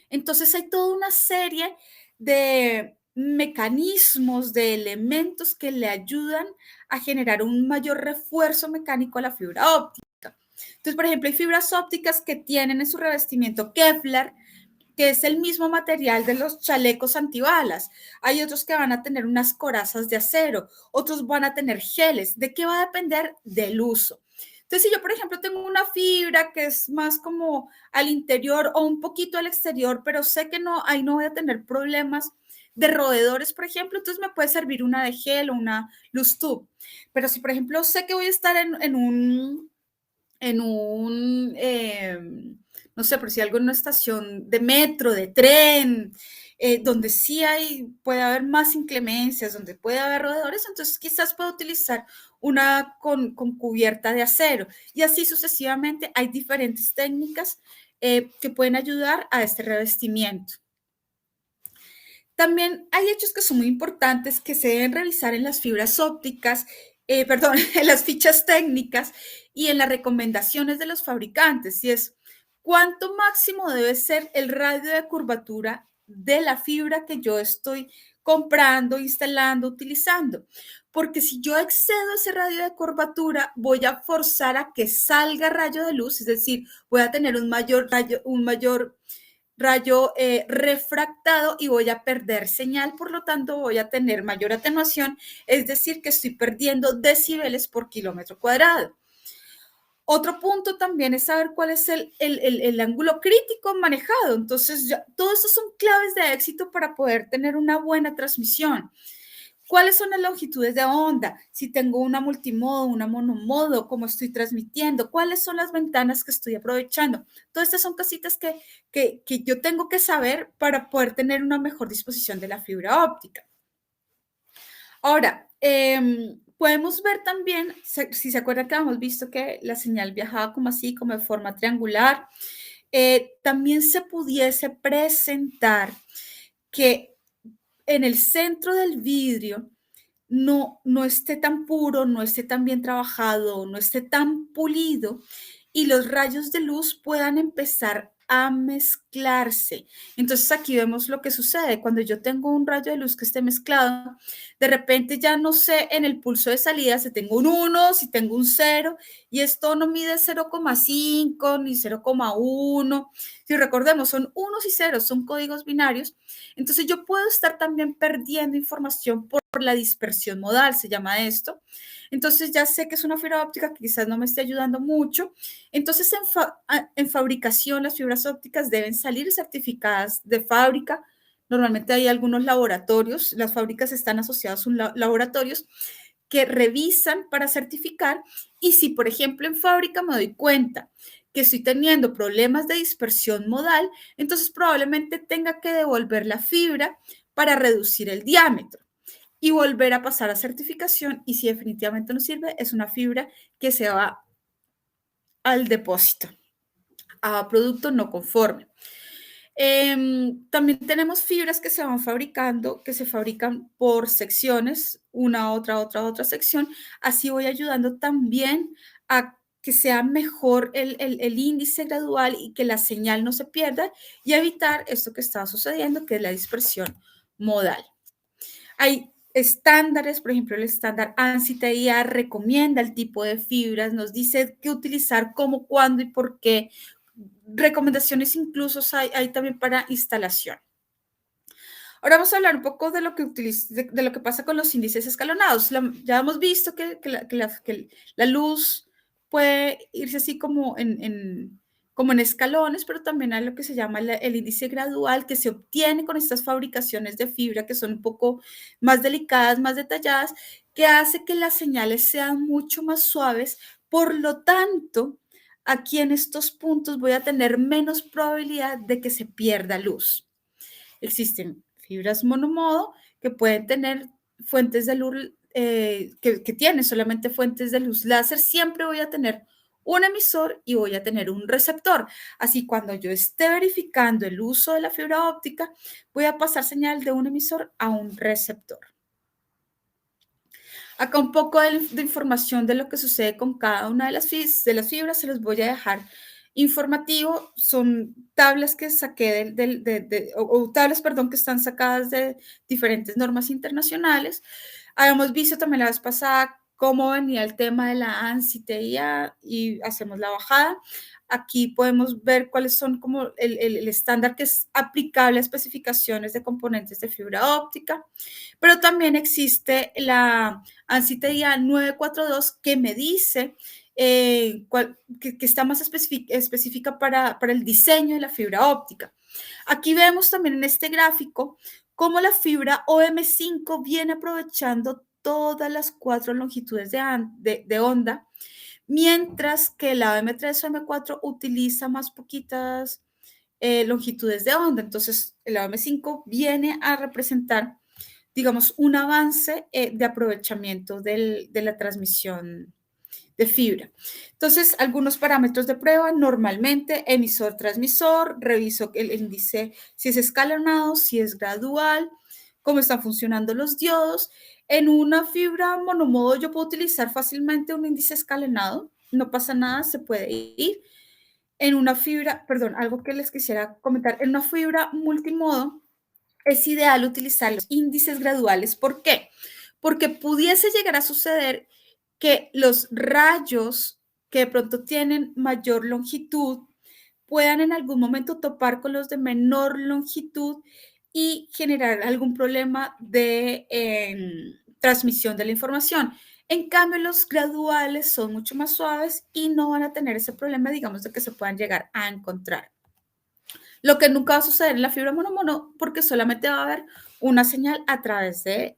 S2: Entonces hay toda una serie de mecanismos, de elementos que le ayudan a generar un mayor refuerzo mecánico a la fibra óptica. Entonces, por ejemplo, hay fibras ópticas que tienen en su revestimiento Kevlar, que es el mismo material de los chalecos antibalas. Hay otros que van a tener unas corazas de acero, otros van a tener geles. ¿De qué va a depender? Del uso. Entonces, si yo, por ejemplo, tengo una fibra que es más como al interior o un poquito al exterior, pero sé que no, ahí no voy a tener problemas de roedores, por ejemplo, entonces me puede servir una de gel o una luz tube. Pero si, por ejemplo, sé que voy a estar no sé, por si algo en una estación de metro, de tren, donde sí puede haber más inclemencias, donde puede haber roedores, entonces quizás puedo utilizar una con cubierta de acero. Y así sucesivamente hay diferentes técnicas que pueden ayudar a este revestimiento. También hay hechos que son muy importantes que se deben revisar en las fibras ópticas, en las fichas técnicas y en las recomendaciones de los fabricantes, y es cuánto máximo debe ser el radio de curvatura de la fibra que yo estoy comprando, instalando, utilizando. Porque si yo excedo ese radio de curvatura, voy a forzar a que salga rayo de luz, es decir, voy a tener un mayor rayo refractado y voy a perder señal, por lo tanto voy a tener mayor atenuación, es decir, que estoy perdiendo decibeles por kilómetro cuadrado. Otro punto también es saber cuál es el ángulo crítico manejado. Entonces, todo eso son claves de éxito para poder tener una buena transmisión. ¿Cuáles son las longitudes de onda? Si tengo una multimodo, una monomodo, cómo estoy transmitiendo, cuáles son las ventanas que estoy aprovechando. Todas estas son cositas que yo tengo que saber para poder tener una mejor disposición de la fibra óptica. Ahora, podemos ver también, si se acuerdan que hemos visto que la señal viajaba como así, como de forma triangular, también se pudiese presentar que en el centro del vidrio no esté tan puro, no esté tan bien trabajado, no esté tan pulido y los rayos de luz puedan empezar a mezclarse. Entonces aquí vemos lo que sucede cuando yo tengo un rayo de luz que esté mezclado. De repente ya no sé en el pulso de salida si tengo un 1, si tengo un 0, y esto no mide 0,5 ni 0,1. Si recordemos, son unos y ceros, son códigos binarios. Entonces yo puedo estar también perdiendo información por la dispersión modal, se llama esto. Entonces ya sé que es una fibra óptica que quizás no me esté ayudando mucho. Entonces en fabricación las fibras ópticas deben salir certificadas de fábrica. Normalmente hay algunos laboratorios, las fábricas están asociadas a laboratorios que revisan para certificar, y si por ejemplo en fábrica me doy cuenta que estoy teniendo problemas de dispersión modal, entonces probablemente tenga que devolver la fibra para reducir el diámetro y volver a pasar a certificación, y si definitivamente no sirve, es una fibra que se va al depósito, a producto no conforme. También tenemos fibras que se van fabricando, que se fabrican por secciones, una, otra sección. Así voy ayudando también a que sea mejor el índice gradual y que la señal no se pierda y evitar esto que está sucediendo, que es la dispersión modal. Hay estándares, por ejemplo, el estándar ANSI-TIA recomienda el tipo de fibras, nos dice qué utilizar, cómo, cuándo y por qué. Recomendaciones incluso hay también para instalación. Ahora vamos a hablar un poco de lo que, de lo que pasa con los índices escalonados. Ya hemos visto que la luz puede irse así como como en escalones, pero también hay lo que se llama el índice gradual que se obtiene con estas fabricaciones de fibra que son un poco más delicadas, más detalladas, que hace que las señales sean mucho más suaves. Por lo tanto, aquí en estos puntos voy a tener menos probabilidad de que se pierda luz. Existen fibras monomodo que pueden tener fuentes de luz, que tienen solamente fuentes de luz láser. Siempre voy a tener un emisor y voy a tener un receptor. Así, cuando yo esté verificando el uso de la fibra óptica, voy a pasar señal de un emisor a un receptor. Acá un poco de información de lo que sucede con cada una de las fibras, se los voy a dejar informativo. Son tablas que saqué o tablas, perdón, que están sacadas de diferentes normas internacionales. Habíamos visto también la vez pasada cómo venía el tema de la ANSI-TIA y hacemos la bajada. Aquí podemos ver cuáles son como el estándar que es aplicable a especificaciones de componentes de fibra óptica, pero también existe la ANSI-TIA 942 que me dice que está más específica para el diseño de la fibra óptica. Aquí vemos también en este gráfico cómo la fibra OM5 viene aprovechando todas las 4 longitudes de onda, mientras que la OM3 o OM4 utiliza más poquitas longitudes de onda. Entonces, la OM5 viene a representar, digamos, un avance de aprovechamiento de la transmisión de fibra. Entonces, algunos parámetros de prueba, normalmente emisor-transmisor, reviso el índice, si es escalonado, si es gradual, cómo están funcionando los diodos. En una fibra monomodo yo puedo utilizar fácilmente un índice escalonado, no pasa nada, se puede ir. En una fibra, perdón, algo que les quisiera comentar, en una fibra multimodo es ideal utilizar los índices graduales. ¿Por qué? Porque pudiese llegar a suceder que los rayos que de pronto tienen mayor longitud puedan en algún momento topar con los de menor longitud y generar algún problema de transmisión de la información. En cambio, los graduales son mucho más suaves y no van a tener ese problema, digamos, de que se puedan llegar a encontrar. Lo que nunca va a suceder en la fibra monomono, porque solamente va a haber una señal a través del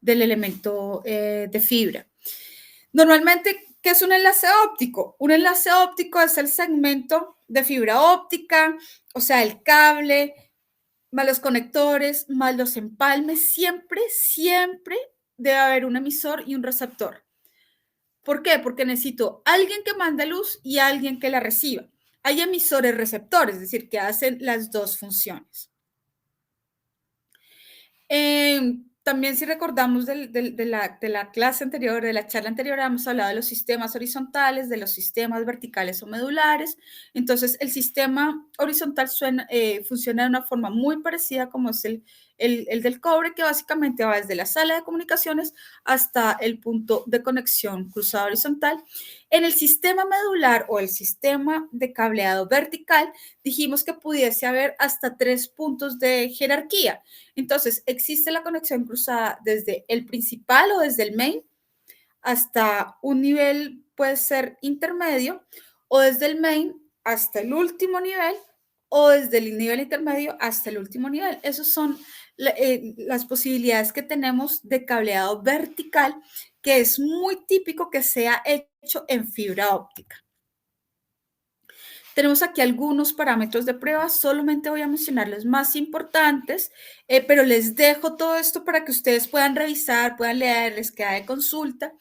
S2: elemento de fibra. Normalmente, ¿qué es un enlace óptico? Un enlace óptico es el segmento de fibra óptica, o sea, el cable, más los conectores, más los empalmes. Siempre debe haber un emisor y un receptor. ¿Por qué? Porque necesito alguien que mande luz y alguien que la reciba. Hay emisores receptores, es decir, que hacen las dos funciones. También si recordamos de la clase anterior, de la charla anterior, hemos hablado de los sistemas horizontales, de los sistemas verticales o medulares. Entonces, el sistema horizontal funciona de una forma muy parecida como es el del cobre, que básicamente va desde la sala de comunicaciones hasta el punto de conexión cruzado horizontal. En el sistema medular o el sistema de cableado vertical, dijimos que pudiese haber hasta 3 puntos de jerarquía. Entonces, existe la conexión cruzada desde el principal o desde el main hasta un nivel, puede ser intermedio, o desde el main hasta el último nivel, o desde el nivel intermedio hasta el último nivel. Esas son las posibilidades que tenemos de cableado vertical, que es muy típico que sea hecho en fibra óptica. Tenemos aquí algunos parámetros de prueba, solamente voy a mencionar los más importantes, pero les dejo todo esto para que ustedes puedan revisar, puedan leer, les queda de consulta.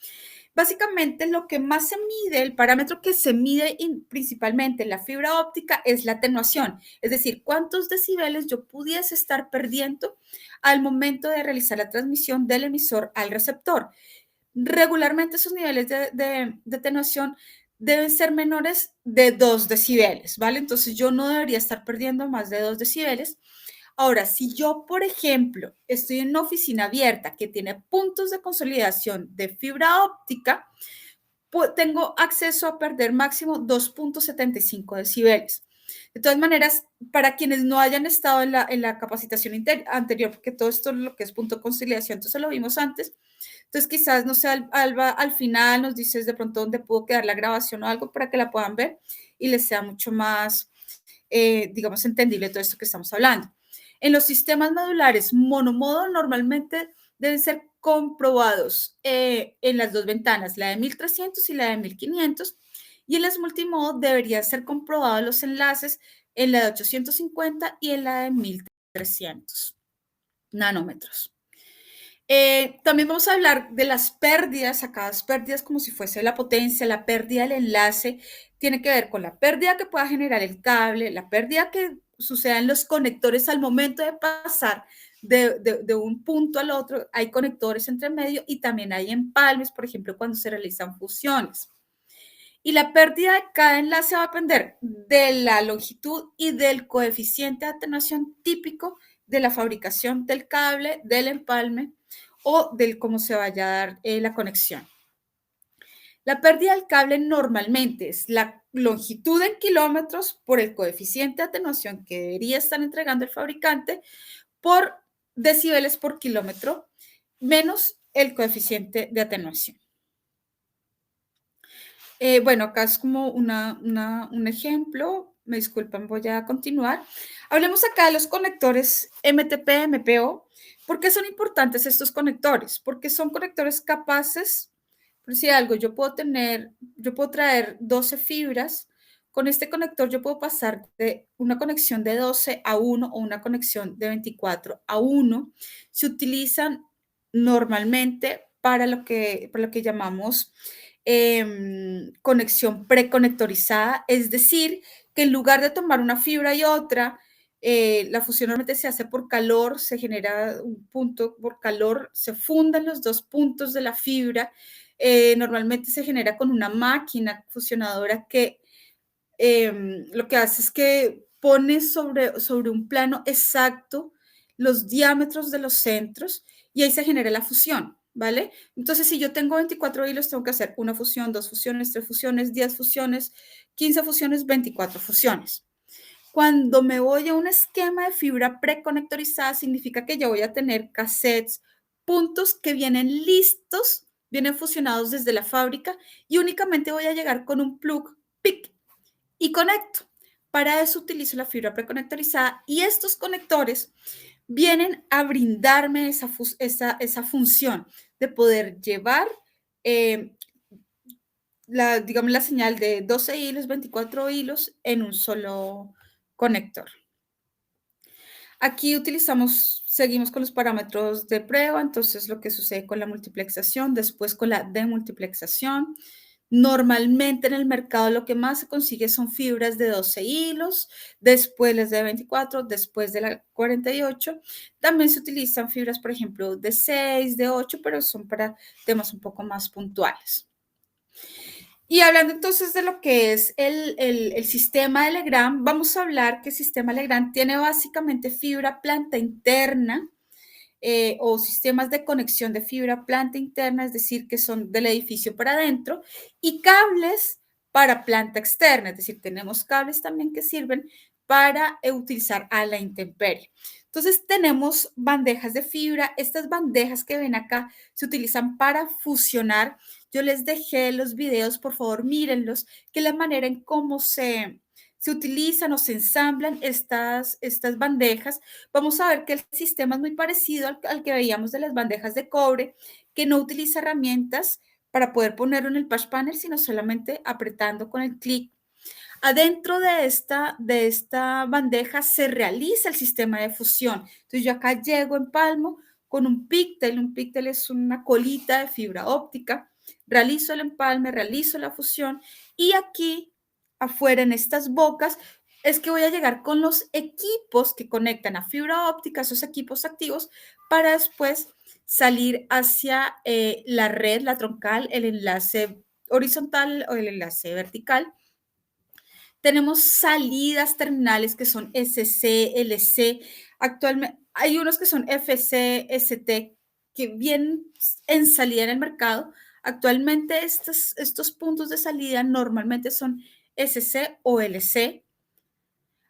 S2: Básicamente, lo que más se mide, el parámetro que se mide principalmente en la fibra óptica es la atenuación, es decir, cuántos decibeles yo pudiese estar perdiendo al momento de realizar la transmisión del emisor al receptor. regularmente esos niveles de atenuación deben ser menores de 2 decibeles, ¿vale? Entonces yo no debería estar perdiendo más de 2 decibeles. Ahora, si yo, por ejemplo, estoy en una oficina abierta que tiene puntos de consolidación de fibra óptica, tengo acceso a perder máximo 2,75 decibeles. De todas maneras, para quienes no hayan estado en la capacitación anterior, porque todo esto es lo que es punto de conciliación, entonces lo vimos antes, entonces quizás, no sé, Alba, al final nos dices de pronto dónde pudo quedar la grabación o algo para que la puedan ver y les sea mucho más, digamos, entendible todo esto que estamos hablando. En los sistemas medulares monomodo normalmente deben ser comprobados en las dos ventanas, la de 1300 y la de 1500, y en las multimodo deberían ser comprobados los enlaces en la de 850 y en la de 1300 nanómetros. También vamos a hablar de las pérdidas, acá las pérdidas como si fuese la potencia, la pérdida del enlace, tiene que ver con la pérdida que pueda generar el cable, la pérdida que suceda en los conectores al momento de pasar de un punto al otro, hay conectores entre medio y también hay empalmes, por ejemplo, cuando se realizan fusiones. Y la pérdida de cada enlace va a depender de la longitud y del coeficiente de atenuación típico de la fabricación del cable, del empalme o del cómo se vaya a dar la conexión. La pérdida del cable normalmente es la longitud en kilómetros por el coeficiente de atenuación que debería estar entregando el fabricante por decibeles por kilómetro menos el coeficiente de atenuación. Bueno, acá es como un ejemplo. Me disculpan, voy a continuar. Hablemos acá de los conectores MTP, MPO. ¿Por qué son importantes estos conectores? Porque son conectores capaces, por si algo, yo puedo traer 12 fibras. Con este conector yo puedo pasar de una conexión de 12 a 1 o una conexión de 24 a 1. Se utilizan normalmente para lo que llamamos conexión preconectorizada, es decir, que en lugar de tomar una fibra y otra, la fusión normalmente se hace por calor, se genera un punto por calor, se funden los dos puntos de la fibra, normalmente se genera con una máquina fusionadora que lo que hace es que pone sobre un plano exacto los diámetros de los centros y ahí se genera la fusión, ¿vale? Entonces, si yo tengo 24 hilos, tengo que hacer una fusión, 2 fusiones, 3 fusiones, 10 fusiones, 15 fusiones, 24 fusiones. Cuando me voy a un esquema de fibra preconectorizada, significa que ya voy a tener cassettes, puntos que vienen listos, vienen fusionados desde la fábrica y únicamente voy a llegar con un plug PIC y conecto. Para eso utilizo la fibra preconectorizada y estos conectores vienen a brindarme esa función de poder llevar digamos, la señal de 12 hilos, 24 hilos en un solo conector. Aquí seguimos con los parámetros de prueba, entonces lo que sucede con la multiplexación, después con la demultiplexación. Normalmente en el mercado lo que más se consigue son fibras de 12 hilos, después las de 24, después de la 48. También se utilizan fibras, por ejemplo, de 6, de 8, pero son para temas un poco más puntuales. Y hablando entonces de lo que es el sistema de Legrand, vamos a hablar que el sistema Legrand tiene básicamente fibra planta interna o sistemas de conexión de fibra planta interna, es decir, que son del edificio para adentro, y cables para planta externa, es decir, tenemos cables también que sirven para utilizar a la intemperie. Entonces tenemos bandejas de fibra, estas bandejas que ven acá se utilizan para fusionar. Yo les dejé los videos, por favor mírenlos, que es la manera en cómo se utilizan o se ensamblan estas bandejas. Vamos a ver que el sistema es muy parecido al que veíamos de las bandejas de cobre, que no utiliza herramientas para poder ponerlo en el patch panel, sino solamente apretando con el clic. Adentro de esta bandeja se realiza el sistema de fusión. Entonces yo acá llego en Palmo con un píctel. Un píctel es una colita de fibra óptica. Realizo el empalme, realizo la fusión y aquí afuera en estas bocas es que voy a llegar con los equipos que conectan a fibra óptica, esos equipos activos, para después salir hacia la red, la troncal, el enlace horizontal o el enlace vertical. Tenemos salidas terminales que son SC, LC. Actualmente hay unos que son FC, ST, que vienen en salida en el mercado. Actualmente estos puntos de salida normalmente son SC o LC.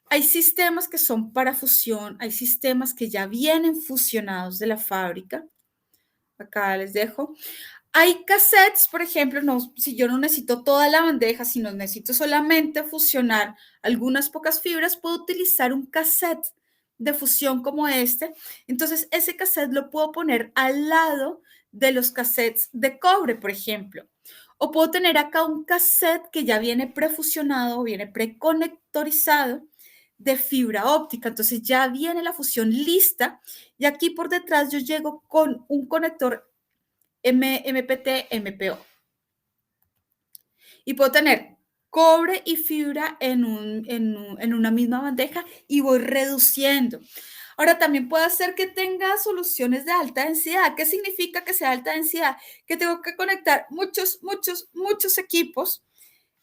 S2: Hay sistemas que son para fusión, hay sistemas que ya vienen fusionados de la fábrica. Acá les dejo. Hay cassettes, por ejemplo, si yo no necesito toda la bandeja, sino necesito solamente fusionar algunas pocas fibras, puedo utilizar un cassette de fusión como este. Entonces, ese cassette lo puedo poner al lado de los cassettes de cobre, por ejemplo. O puedo tener acá un cassette que ya viene prefusionado, viene preconectorizado de fibra óptica. Entonces, ya viene la fusión lista y aquí por detrás yo llego con un conector MPT, MPO. Y puedo tener cobre y fibra en una misma bandeja y voy reduciendo. Ahora también puedo hacer que tenga soluciones de alta densidad. ¿Qué significa que sea alta densidad? Que tengo que conectar muchos equipos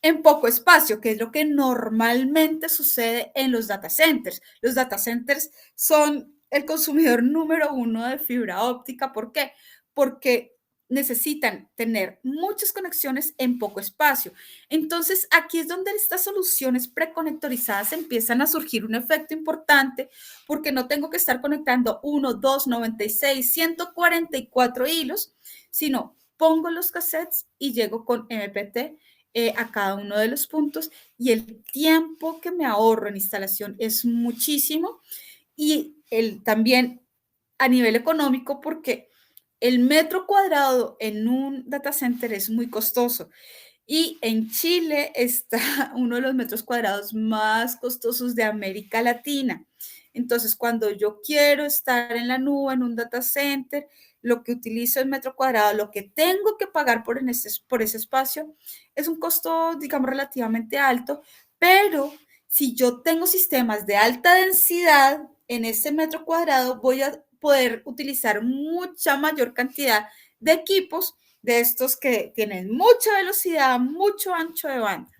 S2: en poco espacio, que es lo que normalmente sucede en los data centers. Los data centers son el consumidor número 1 de fibra óptica. ¿Por qué? Porque necesitan tener muchas conexiones en poco espacio. Entonces, aquí es donde estas soluciones preconectorizadas empiezan a surgir un efecto importante, porque no tengo que estar conectando 1, 2, 96, 144 hilos, sino pongo los cassettes y llego con MPT a cada uno de los puntos, y el tiempo que me ahorro en instalación es muchísimo, y también a nivel económico, porque el metro cuadrado en un data center es muy costoso. Y en Chile está uno de los metros cuadrados más costosos de América Latina. Entonces, cuando yo quiero estar en la nube, en un data center, lo que utilizo en metro cuadrado, lo que tengo que pagar por ese espacio, es un costo, digamos, relativamente alto, pero si yo tengo sistemas de alta densidad en ese metro cuadrado, voy a poder utilizar mucha mayor cantidad de equipos de estos que tienen mucha velocidad, mucho ancho de banda.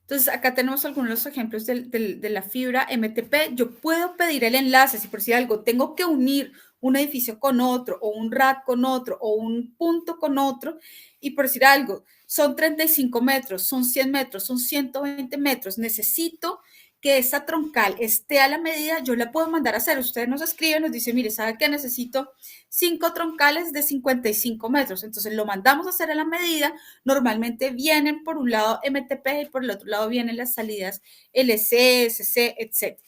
S2: Entonces, acá tenemos algunos ejemplos de la fibra MTP. Yo puedo pedir el enlace, si por decir algo, tengo que unir un edificio con otro, o un rack con otro, o un punto con otro, y por decir algo, son 35 metros, son 100 metros, son 120 metros, necesito que esa troncal esté a la medida, yo la puedo mandar a hacer. Ustedes nos escriben, nos dicen, mire, ¿sabe qué? Necesito 5 troncales de 55 metros. Entonces lo mandamos a hacer a la medida. Normalmente vienen por un lado MTP y por el otro lado vienen las salidas LC, SC, etc.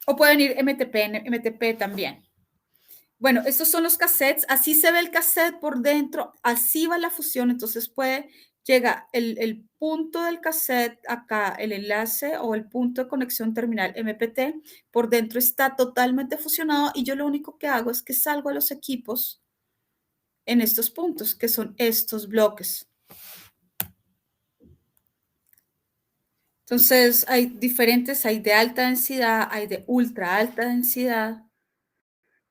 S2: O pueden ir MTP también. Bueno, estos son los cassettes. Así se ve el cassette por dentro. Así va la fusión. Entonces llega el punto del cassette acá, el enlace o el punto de conexión terminal MPT. Por dentro está totalmente fusionado y yo lo único que hago es que salgo a los equipos en estos puntos, que son estos bloques. Entonces, hay diferentes, hay de alta densidad, hay de ultra alta densidad.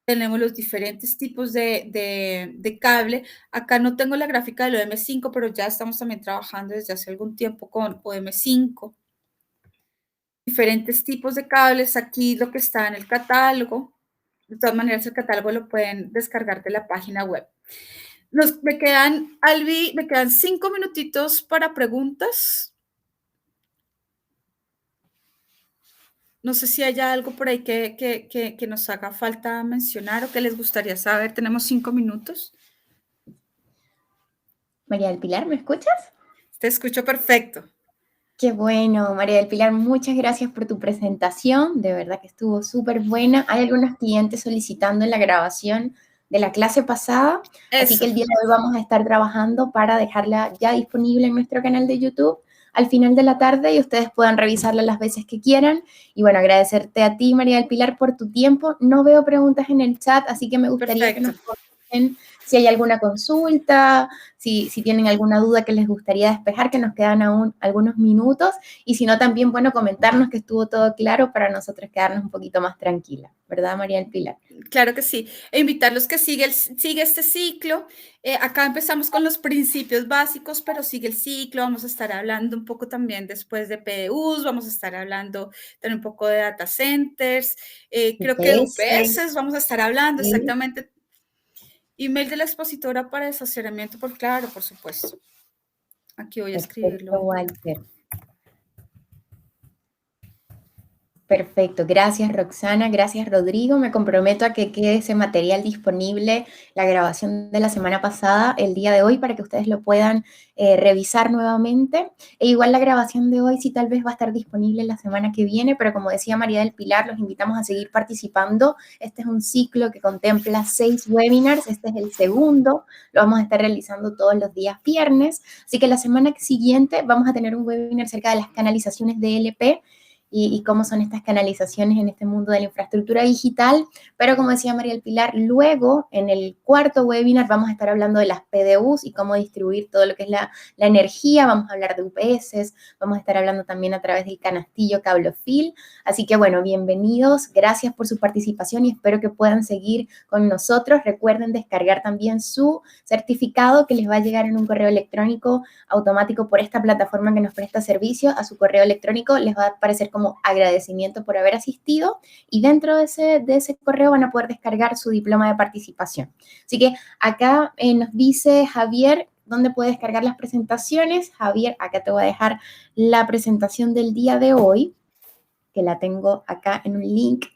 S2: Tenemos los diferentes tipos de cable. Acá no tengo la gráfica del OM5, pero ya estamos también trabajando desde hace algún tiempo con OM5. Diferentes tipos de cables. Aquí lo que está en el catálogo. De todas maneras, el catálogo lo pueden descargar de la página web. Me quedan 5 minutitos para preguntas. No sé si haya algo por ahí que nos haga falta mencionar o que les gustaría saber. Tenemos 5 minutos.
S1: María del Pilar, ¿me escuchas?
S2: Te escucho perfecto.
S1: Qué bueno, María del Pilar, muchas gracias por tu presentación, de verdad que estuvo súper buena. Hay algunos clientes solicitando la grabación de la clase pasada, así que el día de hoy vamos a estar trabajando para dejarla ya disponible en nuestro canal de YouTube al final de la tarde y ustedes puedan revisarla las veces que quieran. Y bueno, agradecerte a ti, María del Pilar, por tu tiempo. No veo preguntas en el chat, así que me gustaría que nos dejen si hay alguna consulta, si tienen alguna duda que les gustaría despejar, que nos quedan aún algunos minutos, y si no, también, bueno, comentarnos que estuvo todo claro para nosotros quedarnos un poquito más tranquilas, ¿verdad, María del Pilar?
S2: Claro que sí. E invitarlos que sigue este ciclo. Acá empezamos con los principios básicos, pero sigue el ciclo. Vamos a estar hablando un poco también después de PDUs, vamos a estar hablando también un poco de data centers, creo que de UPS vamos a estar hablando, exactamente. Email de la expositora para el asesoramiento, por claro, por supuesto. Aquí voy a escribirlo.
S1: Walter. Perfecto, gracias Roxana, gracias Rodrigo. Me comprometo a que quede ese material disponible, la grabación de la semana pasada, el día de hoy, para que ustedes lo puedan revisar nuevamente. E igual la grabación de hoy sí tal vez va a estar disponible la semana que viene, pero como decía María del Pilar, los invitamos a seguir participando. Este es un ciclo que contempla 6 webinars, este es el segundo, lo vamos a estar realizando todos los días viernes, así que la semana siguiente vamos a tener un webinar acerca de las canalizaciones de LP, y cómo son estas canalizaciones en este mundo de la infraestructura digital, pero como decía María del Pilar, luego en el cuarto webinar vamos a estar hablando de las PDUs y cómo distribuir todo lo que es la energía, vamos a hablar de UPS, vamos a estar hablando también a través del canastillo Cablofil, así que bueno, bienvenidos, gracias por su participación y espero que puedan seguir con nosotros. Recuerden descargar también su certificado que les va a llegar en un correo electrónico automático por esta plataforma que nos presta servicio. A su correo electrónico les va a aparecer como agradecimiento por haber asistido y dentro de ese correo van a poder descargar su diploma de participación. Así que acá nos dice Javier dónde puede descargar las presentaciones. Javier, acá te voy a dejar la presentación del día de hoy, que la tengo acá en un link.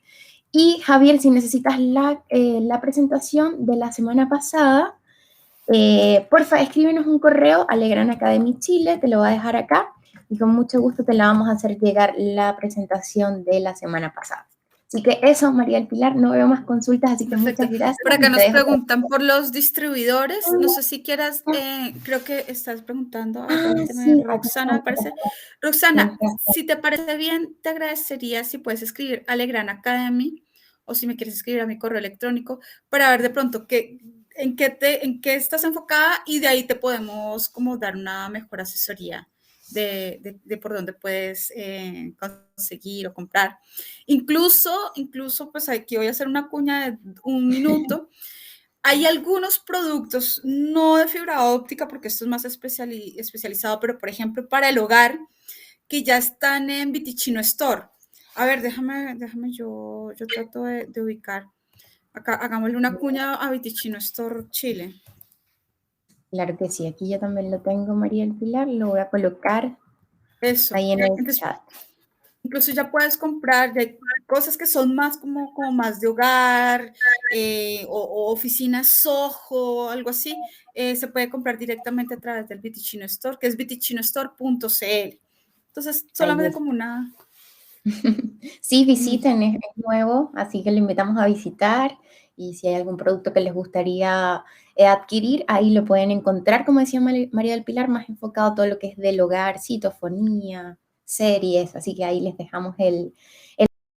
S1: Y Javier, si necesitas la presentación de la semana pasada, porfa, escríbenos un correo a Legrand Academy Chile, te lo voy a dejar acá, y con mucho gusto te la vamos a hacer llegar la presentación de la semana pasada. Así que eso, María del Pilar, no veo más consultas, así que
S2: Perfecto.
S1: muchas gracias.
S2: Por acá nos preguntan por los distribuidores, no sé si quieras, creo que estás preguntando,
S1: Sí,
S2: Roxana, me parece. Roxana, si te parece bien, te agradecería si puedes escribir a Legrand Academy, o si me quieres escribir a mi correo electrónico, para ver de pronto en qué estás enfocada, y de ahí te podemos como dar una mejor asesoría de por dónde puedes conseguir o comprar. Incluso, pues aquí voy a hacer una cuña de un minuto. Hay algunos productos, no de fibra óptica, porque esto es más especializado, pero por ejemplo para el hogar, que ya están en Vitichino Store. A ver, déjame yo trato de ubicar. Acá hagámosle una cuña a Vitichino Store Chile.
S1: Claro que sí, aquí yo también lo tengo, María del Pilar, lo voy a colocar ahí en el chat.
S2: Incluso ya puedes comprar de cosas que son más como más de hogar, o oficinas Soho, algo así. Se puede comprar directamente a través del Vitichino Store, que es vitichinostore.cl. Entonces, solamente como una...
S1: Sí, visiten, es nuevo, así que lo invitamos a visitar, y si hay algún producto que les gustaría adquirir, ahí lo pueden encontrar, como decía María del Pilar, más enfocado a todo lo que es del hogar, citofonía, series, así que ahí les dejamos el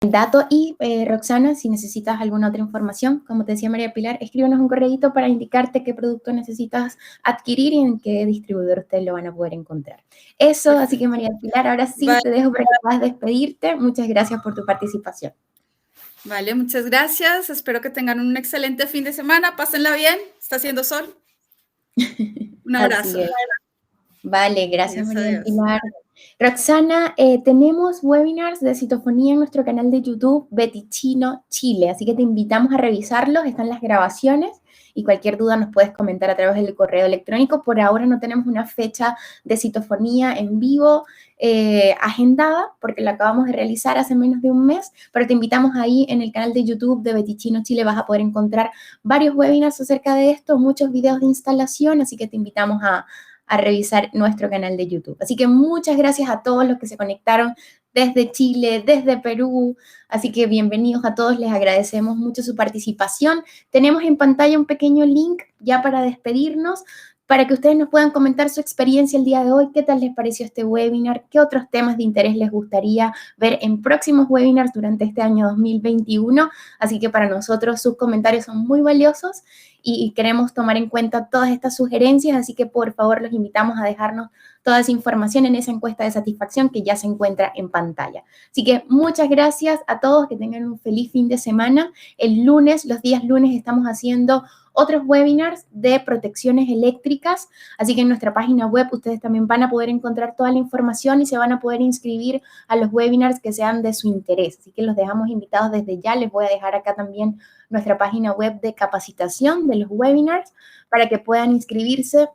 S1: dato. Y Roxana, si necesitas alguna otra información, como te decía María del Pilar, escríbenos un correíto para indicarte qué producto necesitas adquirir y en qué distribuidor ustedes lo van a poder encontrar. Eso, perfecto. Así que María del Pilar, ahora sí te dejo para que puedas despedirte. Muchas gracias por tu participación.
S2: Vale, muchas gracias. Espero que tengan un excelente fin de semana. Pásenla bien. Está haciendo sol. Un abrazo.
S1: Vale, gracias María del Pilar. Roxana, tenemos webinars de citofonía en nuestro canal de YouTube Vitichino Chile, así que te invitamos a revisarlos, están las grabaciones y cualquier duda nos puedes comentar a través del correo electrónico. Por ahora no tenemos una fecha de citofonía en vivo agendada, porque la acabamos de realizar hace menos de un mes, pero te invitamos ahí en el canal de YouTube de Vitichino Chile, vas a poder encontrar varios webinars acerca de esto, muchos videos de instalación, así que te invitamos a revisar nuestro canal de YouTube. Así que muchas gracias a todos los que se conectaron desde Chile, desde Perú, así que bienvenidos a todos, les agradecemos mucho su participación. Tenemos en pantalla un pequeño link ya para despedirnos. para que ustedes nos puedan comentar su experiencia el día de hoy, qué tal les pareció este webinar, qué otros temas de interés les gustaría ver en próximos webinars durante este año 2021. Así que para nosotros sus comentarios son muy valiosos y queremos tomar en cuenta todas estas sugerencias, así que por favor los invitamos a dejarnos toda esa información en esa encuesta de satisfacción que ya se encuentra en pantalla. Así que muchas gracias a todos, que tengan un feliz fin de semana. El lunes, los días lunes, estamos haciendo otros webinars de protecciones eléctricas, así que en nuestra página web ustedes también van a poder encontrar toda la información y se van a poder inscribir a los webinars que sean de su interés. Así que los dejamos invitados desde ya. Les voy a dejar acá también nuestra página web de capacitación de los webinars para que puedan inscribirse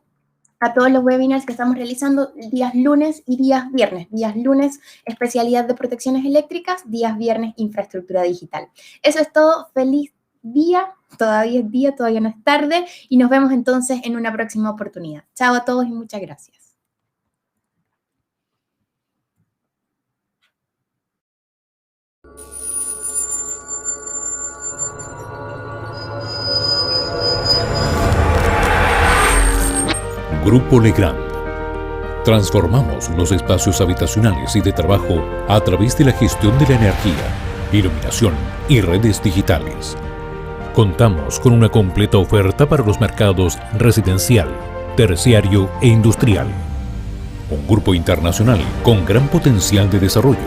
S1: a todos los webinars que estamos realizando días lunes y días viernes. Días lunes, especialidad de protecciones eléctricas, días viernes, infraestructura digital. Eso es todo. Feliz día. Todavía es día, todavía no es tarde, y nos vemos entonces en una próxima oportunidad. Chao a todos y muchas gracias.
S4: Grupo Legrand. Transformamos los espacios habitacionales y de trabajo a través de la gestión de la energía, iluminación y redes digitales. Contamos con una completa oferta para los mercados residencial, terciario e industrial. Un grupo internacional con gran potencial de desarrollo.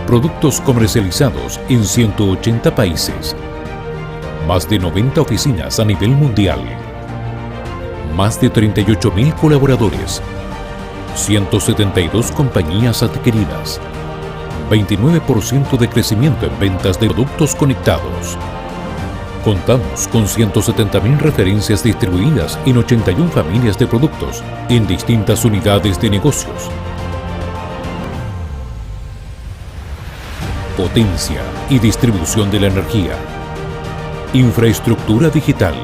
S4: Productos comercializados en 180 países. Más de 90 oficinas a nivel mundial. Más de 38.000 colaboradores. 172 compañías adquiridas. 29% de crecimiento en ventas de productos conectados. Contamos con 170.000 referencias distribuidas en 81 familias de productos en distintas unidades de negocios. Potencia y distribución de la energía. Infraestructura digital.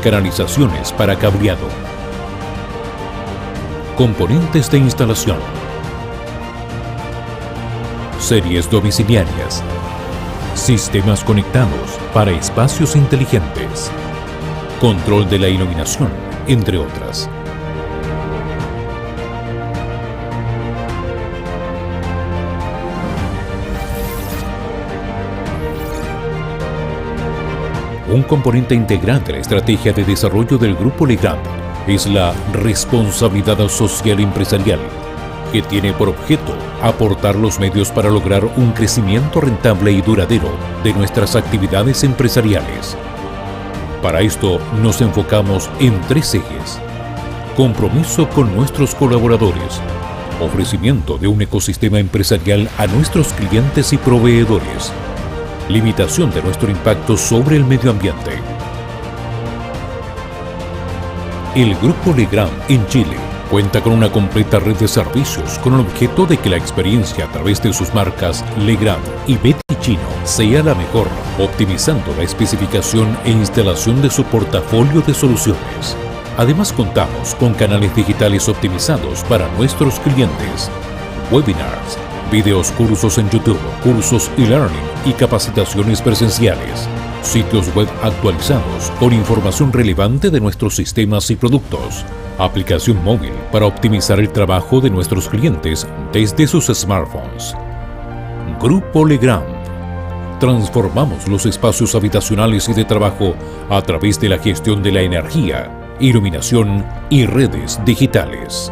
S4: Canalizaciones para cableado. Componentes de instalación. Series domiciliarias. Sistemas conectados para espacios inteligentes. Control de la iluminación, entre otras. Un componente integral de la estrategia de desarrollo del Grupo Legrand es la responsabilidad social empresarial, que tiene por objeto aportar los medios para lograr un crecimiento rentable y duradero de nuestras actividades empresariales. Para esto nos enfocamos en 3 ejes: compromiso con nuestros colaboradores, ofrecimiento de un ecosistema empresarial a nuestros clientes y proveedores, limitación de nuestro impacto sobre el medio ambiente. El Grupo Legrand en Chile cuenta con una completa red de servicios con el objeto de que la experiencia a través de sus marcas Legrand y Betty Chino sea la mejor, optimizando la especificación e instalación de su portafolio de soluciones. Además, contamos con canales digitales optimizados para nuestros clientes, webinars, videos, cursos en YouTube, cursos e-learning y capacitaciones presenciales, sitios web actualizados con información relevante de nuestros sistemas y productos, aplicación móvil para optimizar el trabajo de nuestros clientes desde sus smartphones. Grupo Legrand. Transformamos los espacios habitacionales y de trabajo a través de la gestión de la energía, iluminación y redes digitales.